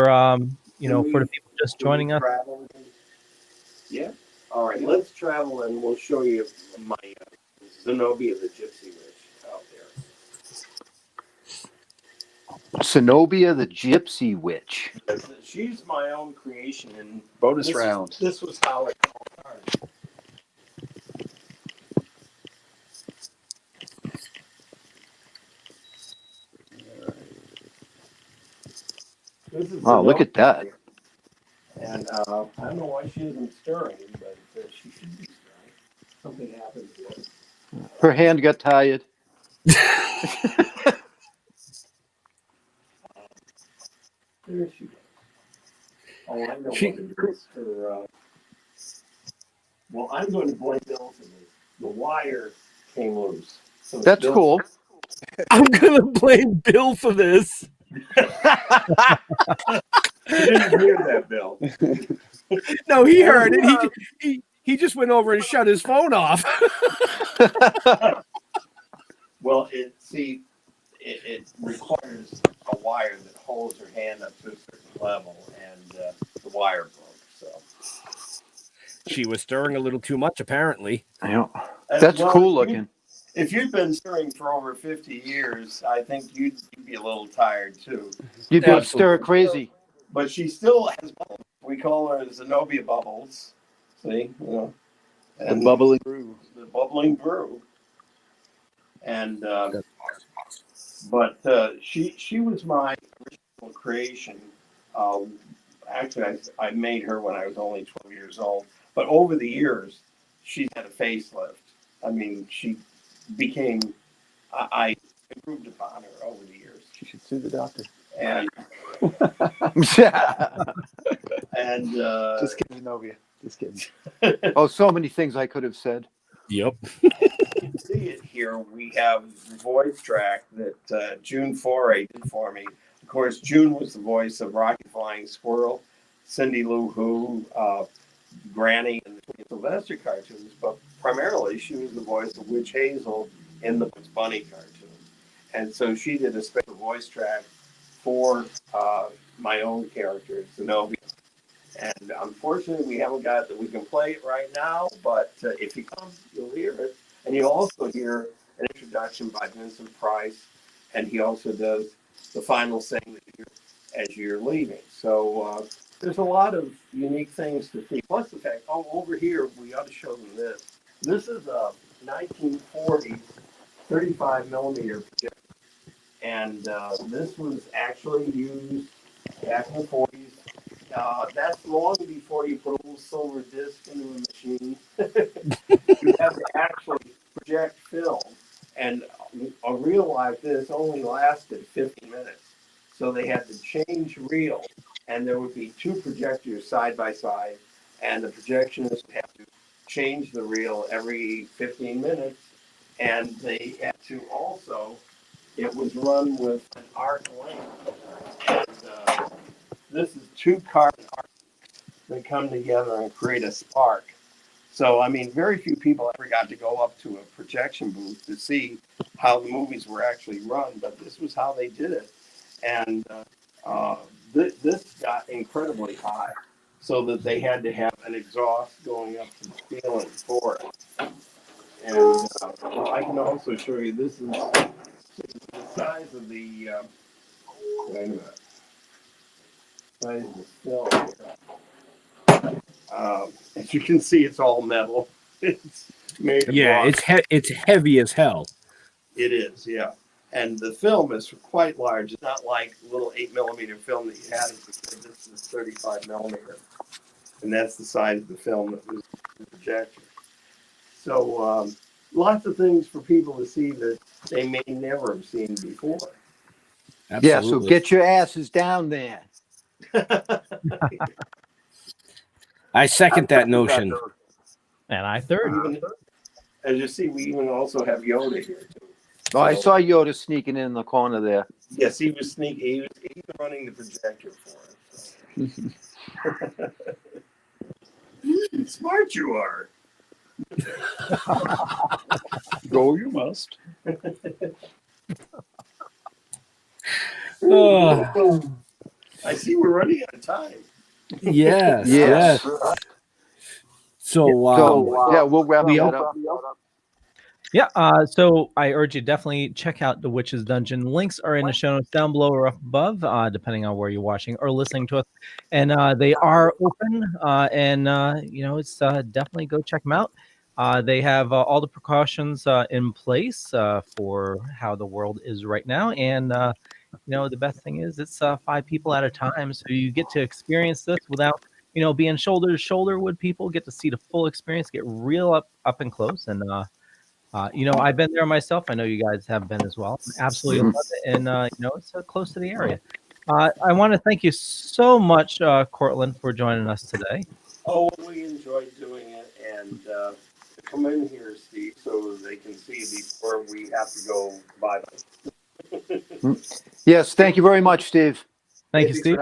you know, for the people just joining us? Yeah. All right. Let's travel, and we'll show you my Zenobia the Gypsy Witch out there. Zenobia the Gypsy Witch. She's my own creation, and Bonus round. This was how it started. This is Oh, look at that. And I don't know why she isn't stirring, but she should be stirring. Something happened to her. Her hand got tired. There she goes. Oh, I know what She- to do is her. Well, I'm going to blame Bill for this. The wire came loose. So That's Bill- cool. I'm going to blame Bill for this. You didn't hear that, Bill. No, he heard it. He just went over and shut his phone off. Well, it requires a wire that holds her hand up to a certain level, and the wire broke. So She was stirring a little too much, apparently. Yeah. That's Well, cool looking. If you'd been stirring for over 50 years, I think you'd be a little tired too. You'd be stir crazy. But she still has bubbles. We call her Zenobia Bubbles. See, you know, and bubbling brew. The bubbling brew. And but she was my original creation. Actually, I made her when I was only 12 years old. But over the years, she's had a facelift. I mean, she became. I improved upon her over the years. She should sue the doctor. And and Just kidding, Zenobia. Just kidding. Oh, so many things I could have said. Yep. you can see it here. We have the voice track that June Foray did for me. Of course, June was the voice of Rocky Flying Squirrel, Cindy Lou Who, Granny, and the Sylvester cartoons, but primarily she was the voice of Witch Hazel in the Bugs Bunny cartoon. And so she did a special voice track for my own character, Zenobia. And unfortunately, we haven't got that we can play it right now, but if you come, you'll hear it. And you'll also hear an introduction by Vincent Price, and he also does the final thing as you're leaving. So there's a lot of unique things to see. Plus the fact, over here, we ought to show them this. This is a 1940s 35 millimeter projector. And this was actually used back in the 40s. That's long before you put a little silver disc into a machine. You have to actually project film. And a reel like this only lasted 50 minutes. So they had to change reel. And there would be two projectors side by side. And the projectionist would have to change the reel every 15 minutes, and they had to also, it was run with an arc lamp. And this is 2 carbon arcs that come together and create a spark. So, I mean, very few people ever got to go up to a projection booth to see how the movies were actually run, but this was how they did it. And this got incredibly high, so that they had to have an exhaust going up to the ceiling for it. And I can also show you, this is the size of the, wait a minute, size of the film here. As you can see, it's all metal. It's made of rock. it's heavy as hell. It is, yeah. And the film is quite large. It's not like little 8mm film that you had. This is 35mm, and that's the size of the film that was the projector. So lots of things for people to see that they may never have seen before. Absolutely. Yeah, so get your asses down there. I second that notion. And I third. As you see, we even also have Yoda here too. Oh, I saw Yoda sneaking in the corner there. Yes, he was sneaky. He was running the projector for us. So. Smart you are. Go, you must. I see we're running out of time. Yes. So, yeah, we'll wrap it up. Yeah, so I urge you definitely check out The Witch's Dungeon. Links are in the show notes down below or up above, depending on where you're watching or listening to us. And they are open, and it's definitely go check them out. They have all the precautions in place for how the world is right now, and the best thing is it's 5 people at a time, so you get to experience this without being shoulder to shoulder with people. Get to see the full experience, get real up and close, and I've been there myself. I know you guys have been as well. Absolutely love it. And, it's close to the area. I want to thank you so much, Cortlandt, for joining us today. Oh, we enjoyed doing it. And come in here, Steve, so they can see before we have to go buy them. Yes, thank you very much, Steve. Thank you, Steve.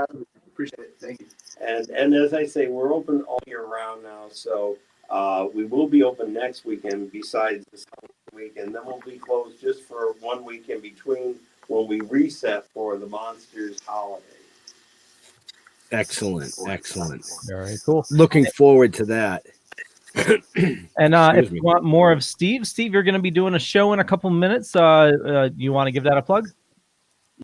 Appreciate it. Thank you. And as I say, we're open all year round now. So we will be open next weekend besides this week, and then we'll be closed just for 1 week in between when we reset for the Monsters holiday. excellent. Very cool. Looking forward to that. And if you want more of Steve, you're going to be doing a show in a couple minutes. You want to give that a plug?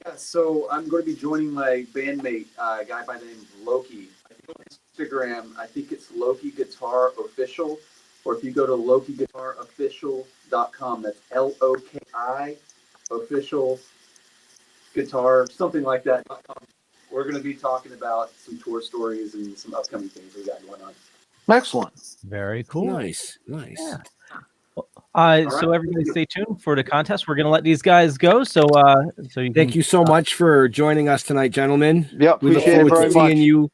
Yeah, so I'm going to be joining my bandmate, a guy by the name of Loki. I think on Instagram, I think it's Loki Guitar Official, or if you go to LokiGuitarOfficial.com, that's LOKI Official Guitar, something like that. We're going to be talking about some tour stories and some upcoming things we got going on. Excellent. Very cool. Nice. Yeah. So everybody stay tuned for the contest. We're going to let these guys go. So Thank you so much for joining us tonight, gentlemen. Yep, We look appreciate it forward very to seeing much. you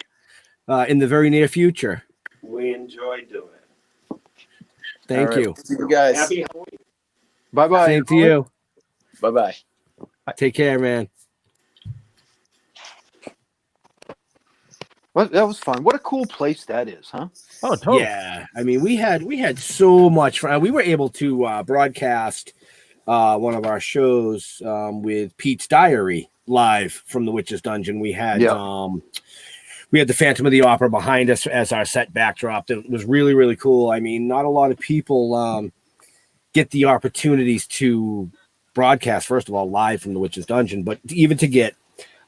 in the very near future. We enjoy doing it. Thank you. See you guys. Happy Halloween. Bye-bye. Same to you. Bye-bye. Take care, man. Well, that was fun. What a cool place that is, huh? Oh, totally. Yeah, I mean, we had so much fun. We were able to broadcast one of our shows with Pete's Diary live from the Witch's Dungeon. We had the Phantom of the Opera behind us as our set backdrop. It was really, really cool. I mean, not a lot of people get the opportunities to broadcast, first of all, live from the Witch's Dungeon, but even to get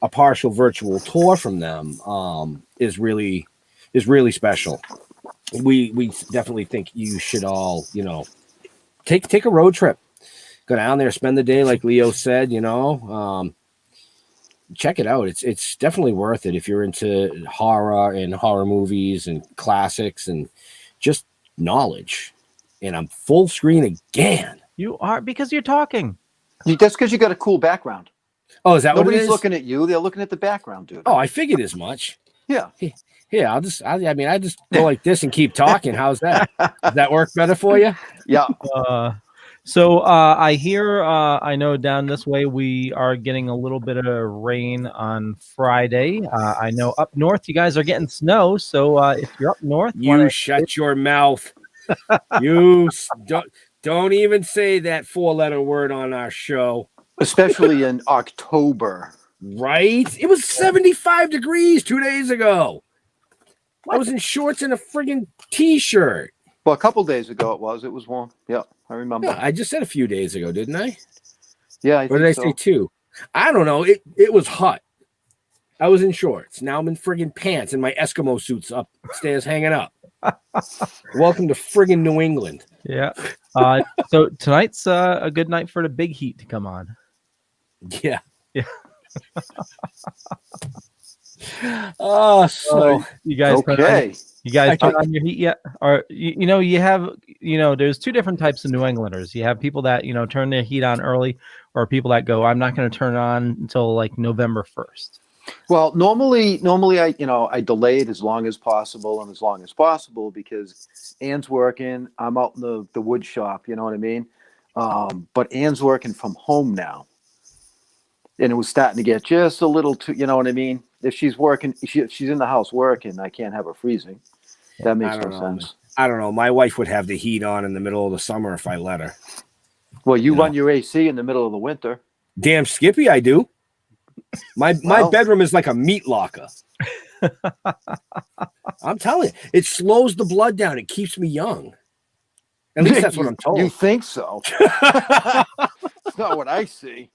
a partial virtual tour from them is really special. We definitely think you should all, take a road trip, go down there, spend the day, like Leo said, check it out. It's definitely worth it if you're into horror and horror movies and classics and just knowledge. And I'm full screen again. You are, because you're talking. That's because you got a cool background. Oh, is that what it Nobody's is? looking at you. They're looking at the background, dude. Oh, I figured as much. Yeah. Here, I just go like this and keep talking. How's that? Does that work better for you? Yeah. So I hear, I know down this way we are getting a little bit of rain on Friday. I know up north you guys are getting snow. So if you're up north, You shut your mouth. You don't even say that 4-letter word on our show. Especially in October. Right? It was 75 degrees 2 days ago. I was in shorts and a friggin' t-shirt. Well, a couple days ago it was warm. Yeah, I remember. Yeah, I just said a few days ago, didn't I? Yeah, I or did I say 2? I don't know. It was hot. I was in shorts. Now I'm in friggin' pants and my Eskimo suits upstairs hanging up. Welcome to friggin' New England. Yeah. So tonight's a good night for the big heat to come on. Yeah. Yeah. Oh, so you guys okay. You guys turn on your heat yet? Or you have there's 2 different types of New Englanders. You have people that turn their heat on early, or people that go, I'm not going to turn it on until like November 1st. Well, normally I delay it as long as possible because Ann's working. I'm out in the wood shop. You know what I mean? But Ann's working from home now, and it was starting to get just a little too. You know what I mean? If she's working, she's in the house working. I can't have her freezing. That makes no sense. I don't know. My wife would have the heat on in the middle of the summer if I let her. Well, you run your AC in the middle of the winter. Damn Skippy, I do. My bedroom is like a meat locker. I'm telling you, it slows the blood down. It keeps me young. At least that's what I'm told. You think so? It's not what I see.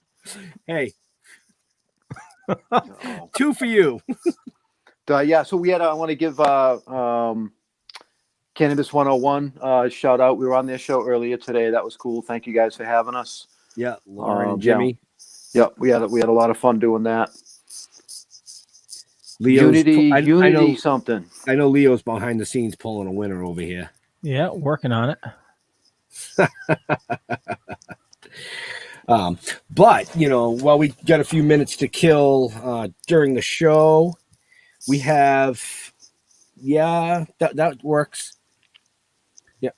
Hey, 2 for you. Yeah, so we had. I want to give Cannabis 101 shout out. We were on their show earlier today. That was cool. Thank you guys for having us. Yeah, Lauren and Jimmy. Yeah, we had a lot of fun doing that. Unity I know, something. I know Leo's behind the scenes pulling a winner over here. Yeah, working on it. But while we got a few minutes to kill during the show, we have that works. Yeah,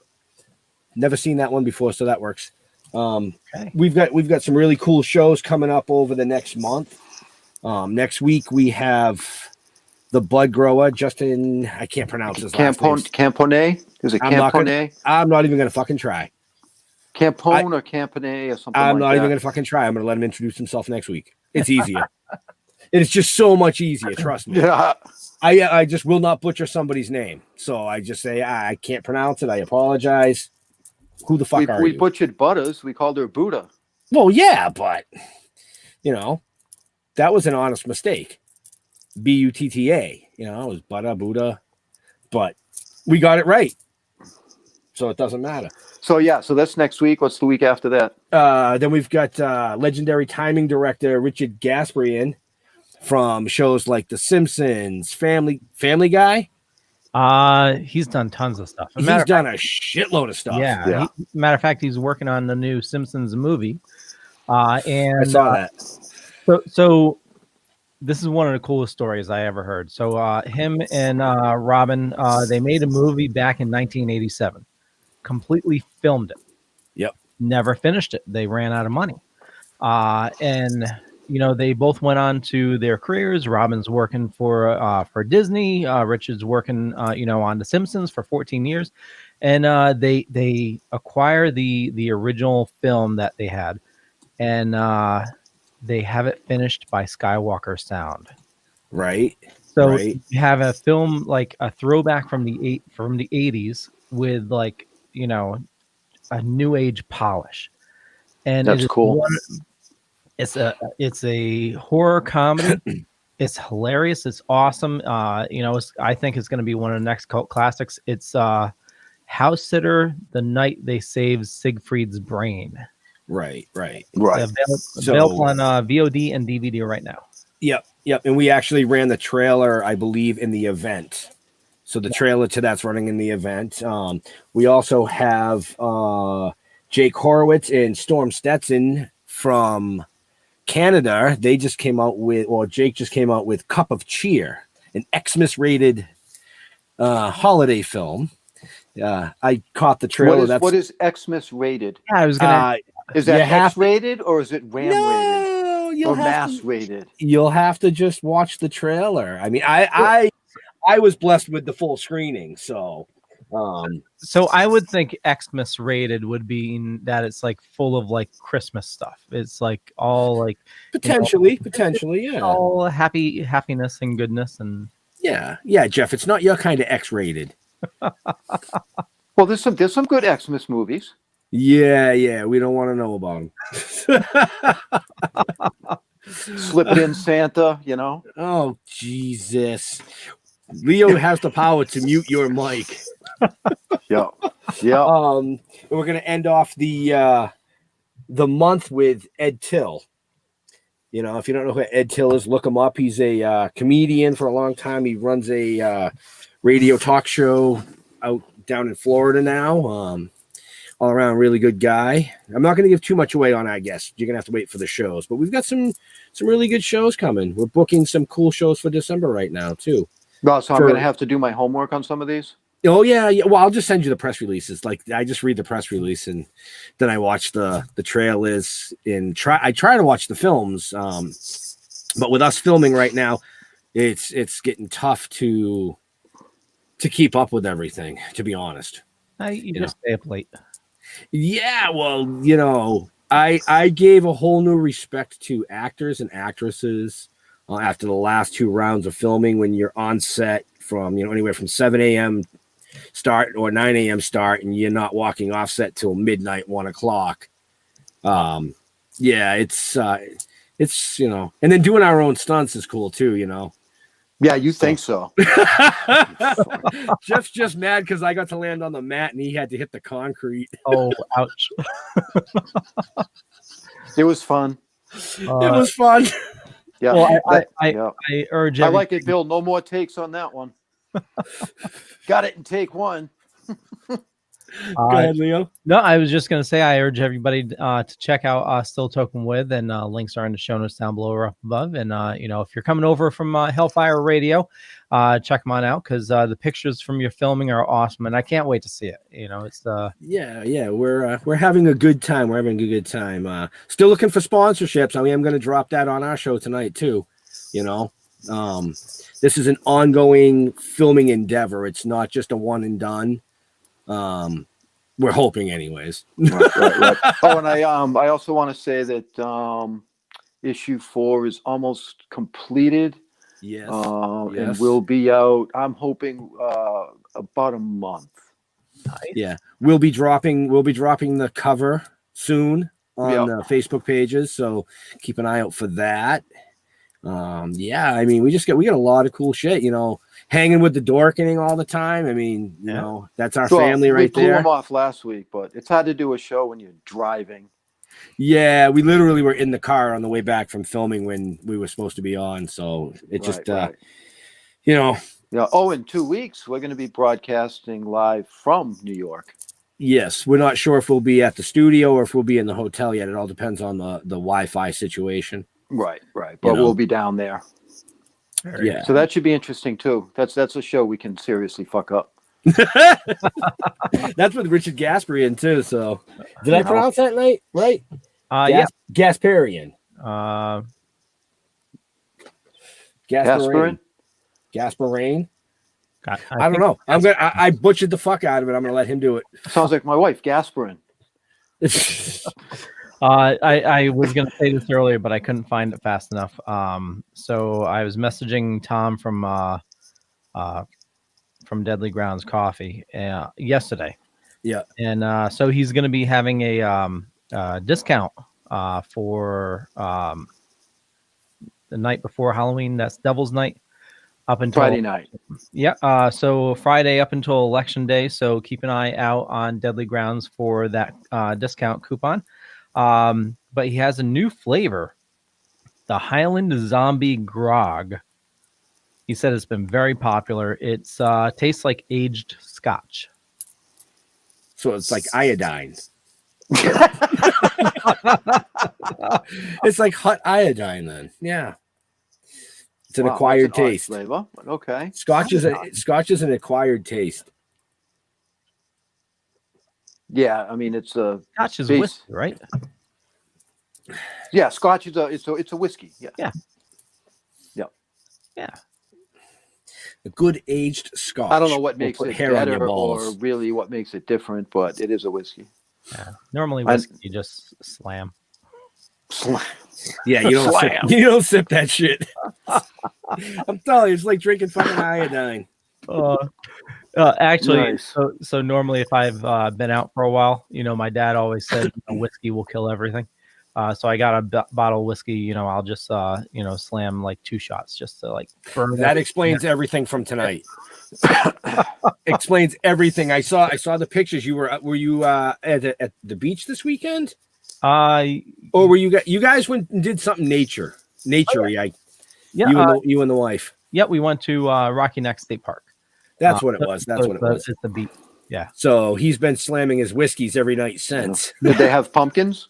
never seen that one before, so that works. Okay. We've got some really cool shows coming up over the next month. Next week we have the Bud Grower, Justin. I can't pronounce his last name. Campone? Is it Campone? I'm not even gonna fucking try. Campone or Campone or something. I'm not even gonna fucking try. I'm gonna let him introduce himself next week. It's easier. It's just so much easier. Trust me. Yeah. I just will not butcher somebody's name. So I just say I can't pronounce it. I apologize. Who the fuck are you? We butchered Butters. We called her Buddha. Well, yeah, but that was an honest mistake. Butta. It was Buddha, but we got it right. So it doesn't matter. So that's next week. What's the week after that? Then we've got legendary timing director Richard Gasparian from shows like The Simpsons, Family Guy. He's done tons of stuff. He's done a shitload of stuff. Yeah. Matter of fact, he's working on the new Simpsons movie. And I saw that. So this is one of the coolest stories I ever heard. So him and Robin, they made a movie back in 1987. Completely filmed it. Yep. Never finished it. They ran out of money. And they both went on to their careers. Robin's working for Disney. Richard's working, on The Simpsons for 14 years, and they acquire the original film that they had, and they have it finished by Skywalker Sound. Right. So you have a film like a throwback from the 80s with a new age polish, and that's cool. It's a horror comedy. It's hilarious. It's awesome. I think it's going to be one of the next cult classics. It's House Sitter: The Night They Saved Siegfried's Brain. Right. It's available on VOD and DVD right now. Yep. And we actually ran the trailer, I believe, in the event. So the trailer to that's running in the event. We also have Jake Horowitz and Storm Stetson from Canada. They just came out with, or Jake just came out with Cup of Cheer. an Xmas rated holiday film. I caught the trailer. What is Xmas rated? Yeah, I was gonna. Is you that have X rated or is it RAM rated no, you'll or have mass to, rated? you'll have to just watch the trailer. I mean, I was blessed with the full screening, so So I would think Xmas rated would be in that it's like full of like Christmas stuff. It's like all like potentially, yeah. all happiness and goodness and Yeah, Jeff. It's not your kind of X-rated. Well, there's some good Xmas movies. Yeah. We don't want to know about them. Slipped in Santa, you know. Oh Jesus! Leo has the power to mute your mic. Yeah. And we're gonna end off the month with Ed Till. You know, if you don't know who Ed Till is, look him up. He's a comedian for a long time. He runs a radio talk show out down in Florida now. All around really good guy. I'm not going to give too much away on that, I guess. You're going to have to wait for the shows. But we've got some really good shows coming. We're booking some cool shows for December right now, too. Well, so I'm going to have to do my homework on some of these? Oh, yeah. Well, I'll just send you the press releases. Like, I just read the press release, and then I watch the trailers. I try to watch the films. But with us filming right now, it's getting tough to keep up with everything, to be honest. you just stay up late. Yeah, well, you know, I gave a whole new respect to actors and actresses after the last 2 rounds of filming when you're on set from, you know, anywhere from 7 a.m. start or 9 a.m. start, and you're not walking off set till midnight, 1 o'clock. Yeah, it's you know, and then doing our own stunts is cool too, you know. Yeah, you think so. Jeff's just mad because I got to land on the mat and he had to hit the concrete. Oh, ouch. It was fun. It was fun. Yeah. Well, yeah. I urge I like it, Bill. No more takes on that one. Got it in take 1. Go ahead, Leo. No, I was just going to say I urge everybody to check out Still Toking With, and links are in the show notes down below or up above. And, you know, if you're coming over from Hellfire Radio, check them on out because the pictures from your filming are awesome, and I can't wait to see it. You know, it's yeah, we're having a good time. We're having a good time. Still looking for sponsorships. I mean, I'm going to drop that on our show tonight too. You know, this is an ongoing filming endeavor. It's not just a one and done. We're hoping anyways. Right. Oh, and I also want to say that issue 4 is almost completed. Yes. And will be out, I'm hoping about a month. nice. Yeah. We'll be dropping the cover soon on the Facebook pages, so keep an eye out for that. Yeah, I mean, we got a lot of cool shit, you know, hanging with the Dorkening all the time. I mean, you know, that's our family right there. We blew them off last week, but it's hard to do a show when you're driving. Yeah, we literally were in the car on the way back from filming when we were supposed to be on, so it just you know. Yeah. Oh, in 2 weeks we're going to be broadcasting live from New York. Yes, we're not sure if we'll be at the studio or if we'll be in the hotel yet. It all depends on the Wi-Fi situation. Right. But we'll be down there. Yeah. So that should be interesting too. That's a show we can seriously fuck up. That's with Richard Gasparian too. So did I pronounce that right? Yeah. Gasparian. Gasparian. I don't know. I butchered the fuck out of it. I'm gonna let him do it. Sounds like my wife, Gasparin. I was going to say this earlier, but I couldn't find it fast enough. So I was messaging Tom from Deadly Grounds Coffee yesterday. Yeah. And so he's going to be having a discount for the night before Halloween. That's Devil's Night. Up until Friday night. Yeah. So Friday up until Election Day. So keep an eye out on Deadly Grounds for that discount coupon. But he has a new flavor, the Highland Zombie Grog. He said it's been very popular. It's tastes like aged scotch. So it's like iodine. It's like hot iodine then. Yeah. It's an Wow, acquired that's an odd taste. flavor, but okay. Scotch is an acquired taste. Yeah, I mean it's a Scotch is base- whiskey, right? Yeah, Scotch is it's a whiskey. Yeah. Yeah. Yeah. Yeah. A good aged Scotch. I don't know what will makes put it hair on your better or balls. really what makes it different, but it is a whiskey. Yeah. Normally whiskey you just slam. Yeah, you don't sip, Slam. you don't sip that shit. I'm telling you, it's like drinking fucking iodine. Actually, Nice. so normally if I've been out for a while, my dad always said whiskey will kill everything. So I got a bottle of whiskey. I'll just slam like 2 shots just to like burn. That explains everything from tonight. Explains everything. I saw the pictures. Were you at the beach this weekend? Or were you guys went and did something naturey? Yeah, You and the wife. Yeah, we went to Rocky Neck State Park. That's what it was. That's what it was. It's the beach. Yeah. So he's been slamming his whiskeys every night since. Did they have pumpkins?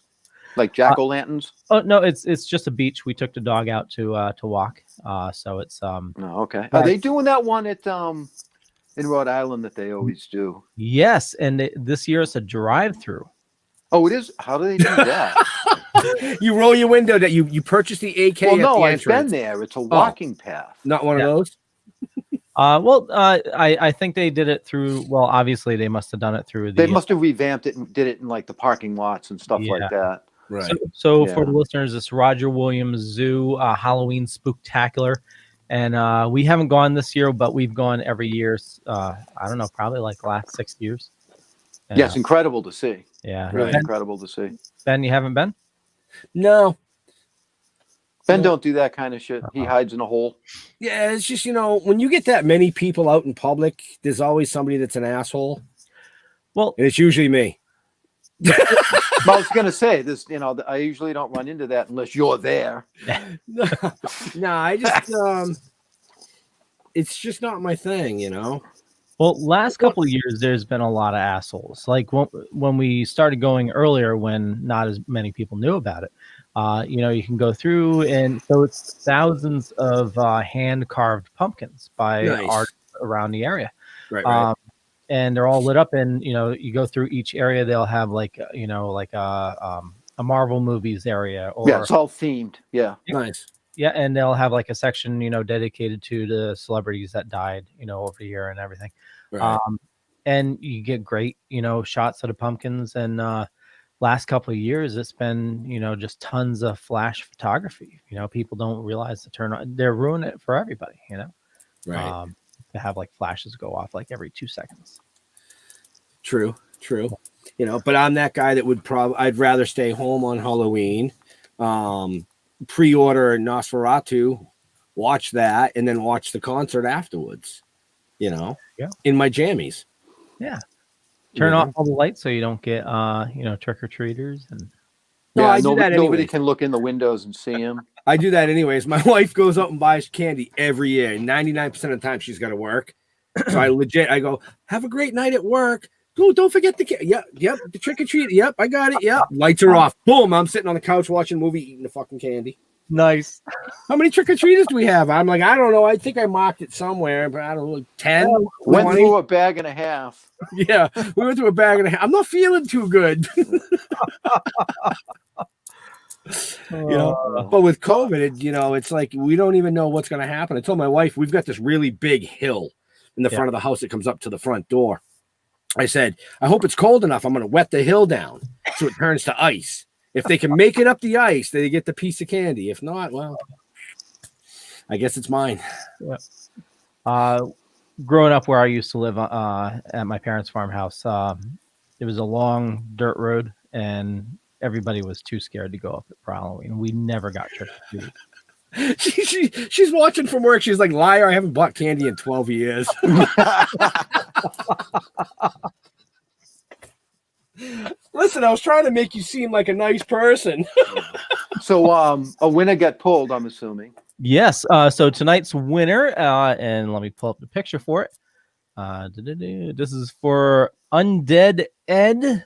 Like jack-o'-lanterns? Oh no, it's just a beach. We took the dog out to walk. So it's No, okay. Are they doing that one at in Rhode Island that they always do? Yes, and this year it's a drive-through. Oh, it is. How do they do that? You roll your window that you purchase the AK. Well, at no, the I've been entrance. there. It's a walking path. Not one of those. I think they did it through. Well, obviously they must have done it through. They must have revamped it and did it in like the parking lots and stuff Yeah. like that. Right. So Yeah. for the listeners, it's Roger Williams Zoo Halloween Spooktacular, and we haven't gone this year, but we've gone every year. I don't know, probably like the last 6 years. And, Yes, incredible to see. yeah. Really Ben, incredible to see. Ben, you haven't been? No. Ben don't do that kind of shit. He hides in a hole. Yeah, it's just when you get that many people out in public, there's always somebody that's an asshole. Well, And it's usually me. Well, I was gonna say this. I usually don't run into that unless you're there. No, I just it's just not my thing, Well, last couple of years, there's been a lot of assholes. Like when we started going earlier, when not as many people knew about it, you can go through, and so it's thousands of hand-carved pumpkins by Nice. artists around the area. Right. And they're all lit up, and you go through each area, they'll have like a Marvel movies area, or Yeah, it's all themed. Yeah. Nice. yeah, and they'll have like a section dedicated to the celebrities that died over the year and everything. Right. And you get great shots of the pumpkins, and last couple of years it's been just tons of flash photography. People don't realize they're ruining it for everybody. Right. To have like flashes go off like every 2 seconds. True. But I'm that guy that I'd rather stay home on Halloween, pre-order Nosferatu, watch that, and then watch the concert afterwards. Yeah. In my jammies. Yeah. Turn off all the lights so you don't get trick-or-treaters. And No, I do nobody, that nobody anyways. can look in the windows and see him. I do that anyways. My wife goes out and buys candy every year. 99% of the time she's got to work. So I go, have a great night at work. Oh, don't forget the yep, the trick or treat. Yep, I got it. Yep. Lights are off. Boom. I'm sitting on the couch watching a movie, eating the fucking candy. nice. How many trick or treaters do we have? I'm like, I don't know. I think I marked it somewhere, but I don't know, 10, Went 20? through a bag and a half. Yeah, we went through a bag and a half. I'm not feeling too good. But with COVID, it's like we don't even know what's going to happen. I told my wife we've got this really big hill in the front of the house that comes up to the front door. I said, I hope it's cold enough. I'm going to wet the hill down so it turns to ice. If they can make it up the ice, they get the piece of candy. If not, well, I guess it's mine. Growing up where I used to live at my parents' farmhouse, it was a long dirt road, and everybody was too scared to go up for Halloween. We never got trick-or-treated. She's watching from work. She's like, liar, I haven't bought candy in 12 years. Listen, I was trying to make you seem like a nice person. So a winner got pulled, I'm assuming. Yes. So tonight's winner, and let me pull up the picture for it. This is for Undead Ed.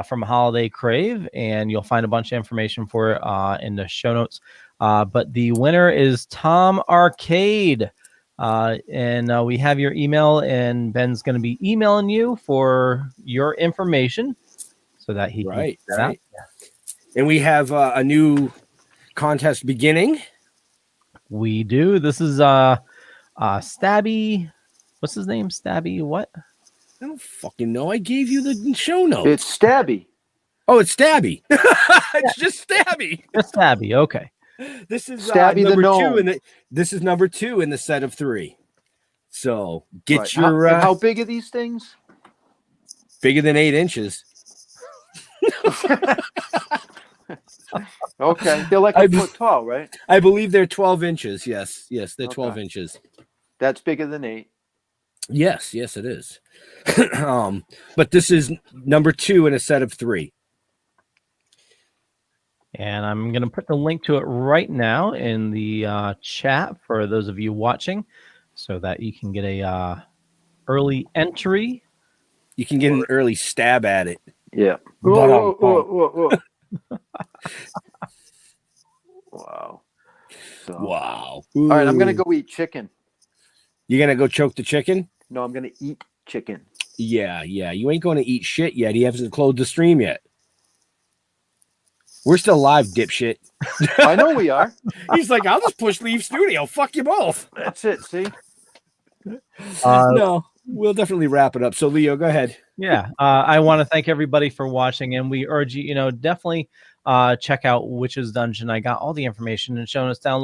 from Holiday Crave, and you'll find a bunch of information for it in the show notes. But the winner is Tom Arcade. And we have your email, and Ben's going to be emailing you for your information so that he can get that out. And we have a new contest beginning. We do. This is Stabby. What's his name? Stabby what? I don't fucking know. I gave you the show notes. It's Stabby. Oh, it's Stabby. It's just Stabby. Just Stabby. Okay. This is Stabby number the gnome. 2 this is number 2 in the set of 3. So get Right. your How big are these things? bigger than 8 inches. Okay, they're like a foot tall, right? I believe they're 12 inches. Yes, they're 12 Okay. inches. That's bigger than 8. Yes, it is. But this is number 2 in a set of 3. And I'm going to put the link to it right now in the chat for those of you watching so that you can get a early entry. You can get an early stab at it. Yeah. Whoa, Whoa. Wow. So, Wow. all right, I'm gonna go eat chicken. You're gonna go choke the chicken? No, I'm gonna eat chicken. Yeah. You ain't gonna eat shit yet. He hasn't closed the stream yet. We're still live, dipshit. I know we are. He's like, I'll just push leave studio. Fuck you both. That's it. See. No, we'll definitely wrap it up. So, Leo, go ahead. Yeah. I want to thank everybody for watching, and we urge you, definitely check out Witch's Dungeon. I got all the information and shown us down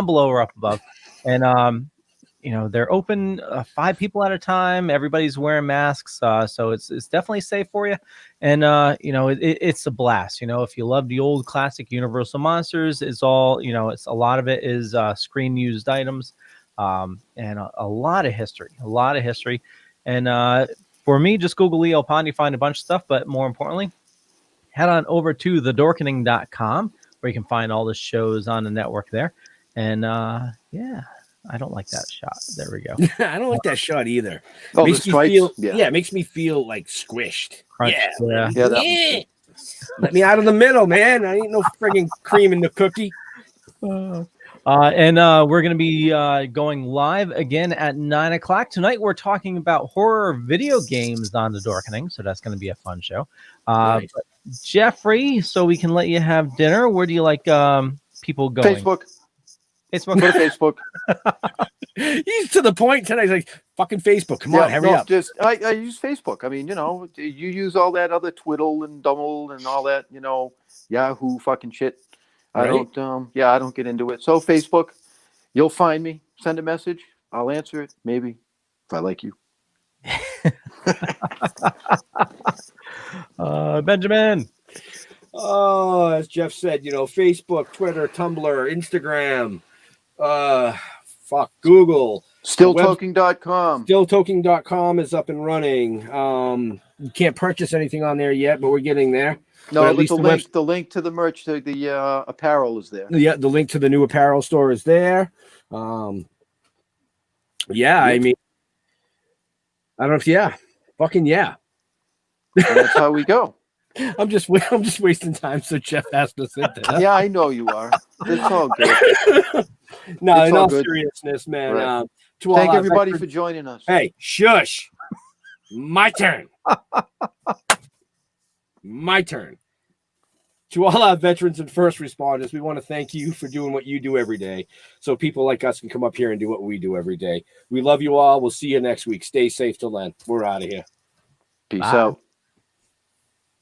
below or up above. And they're open 5 people at a time. Everybody's wearing masks, so it's definitely safe for you. And it's a blast. If you love the old classic Universal monsters, it's all it's a lot of it is screen used items, and a lot of history. And for me, just Google Leo Pond, you find a bunch of stuff. But more importantly, head on over to thedorkening.com where you can find all the shows on the network there. And I don't like that shot. There we go. I don't like that shot either. Oh, Makes the me stripes? feel, Yeah. it makes me feel like squished. Crunch. Yeah. Yeah, that one's Let me out of the middle, man. I ain't no friggin' cream in the cookie. And we're going to be going live again at 9 o'clock. Tonight, we're talking about horror video games on the Dorkening, so that's going to be a fun show. Nice. But Jeffrey, so we can let you have dinner, where do you like people going? Facebook. Facebook. Go to Facebook. He's to the point tonight. He's like, fucking Facebook. Come on, hurry up. I use Facebook. I mean, you use all that other twiddle and dumble and all that, Yahoo fucking shit. I Right. don't I don't get into it. So Facebook, you'll find me. Send a message. I'll answer it. Maybe if I like you. Benjamin. Oh, as Jeff said, Facebook, Twitter, Tumblr, Instagram, Google. Stilltoking.com. Stilltoking.com is up and running. You can't purchase anything on there yet, but we're getting there. No, at but least the link to the merch, to the apparel is there. Yeah, the link to the new apparel store is there. I mean, I don't know if fucking yeah. And that's how we go. I'm just wasting time so Jeff has to sit there. Yeah, I know you are. It's all good. No, It's in all all good. seriousness, man. Right. To all Thank our everybody veterans- for joining us. Hey, shush. My turn. My turn. To all our veterans and first responders, we want to thank you for doing what you do every day so people like us can come up here and do what we do every day. We love you all. We'll see you next week. Stay safe till then. We're out of here. Peace Bye. out.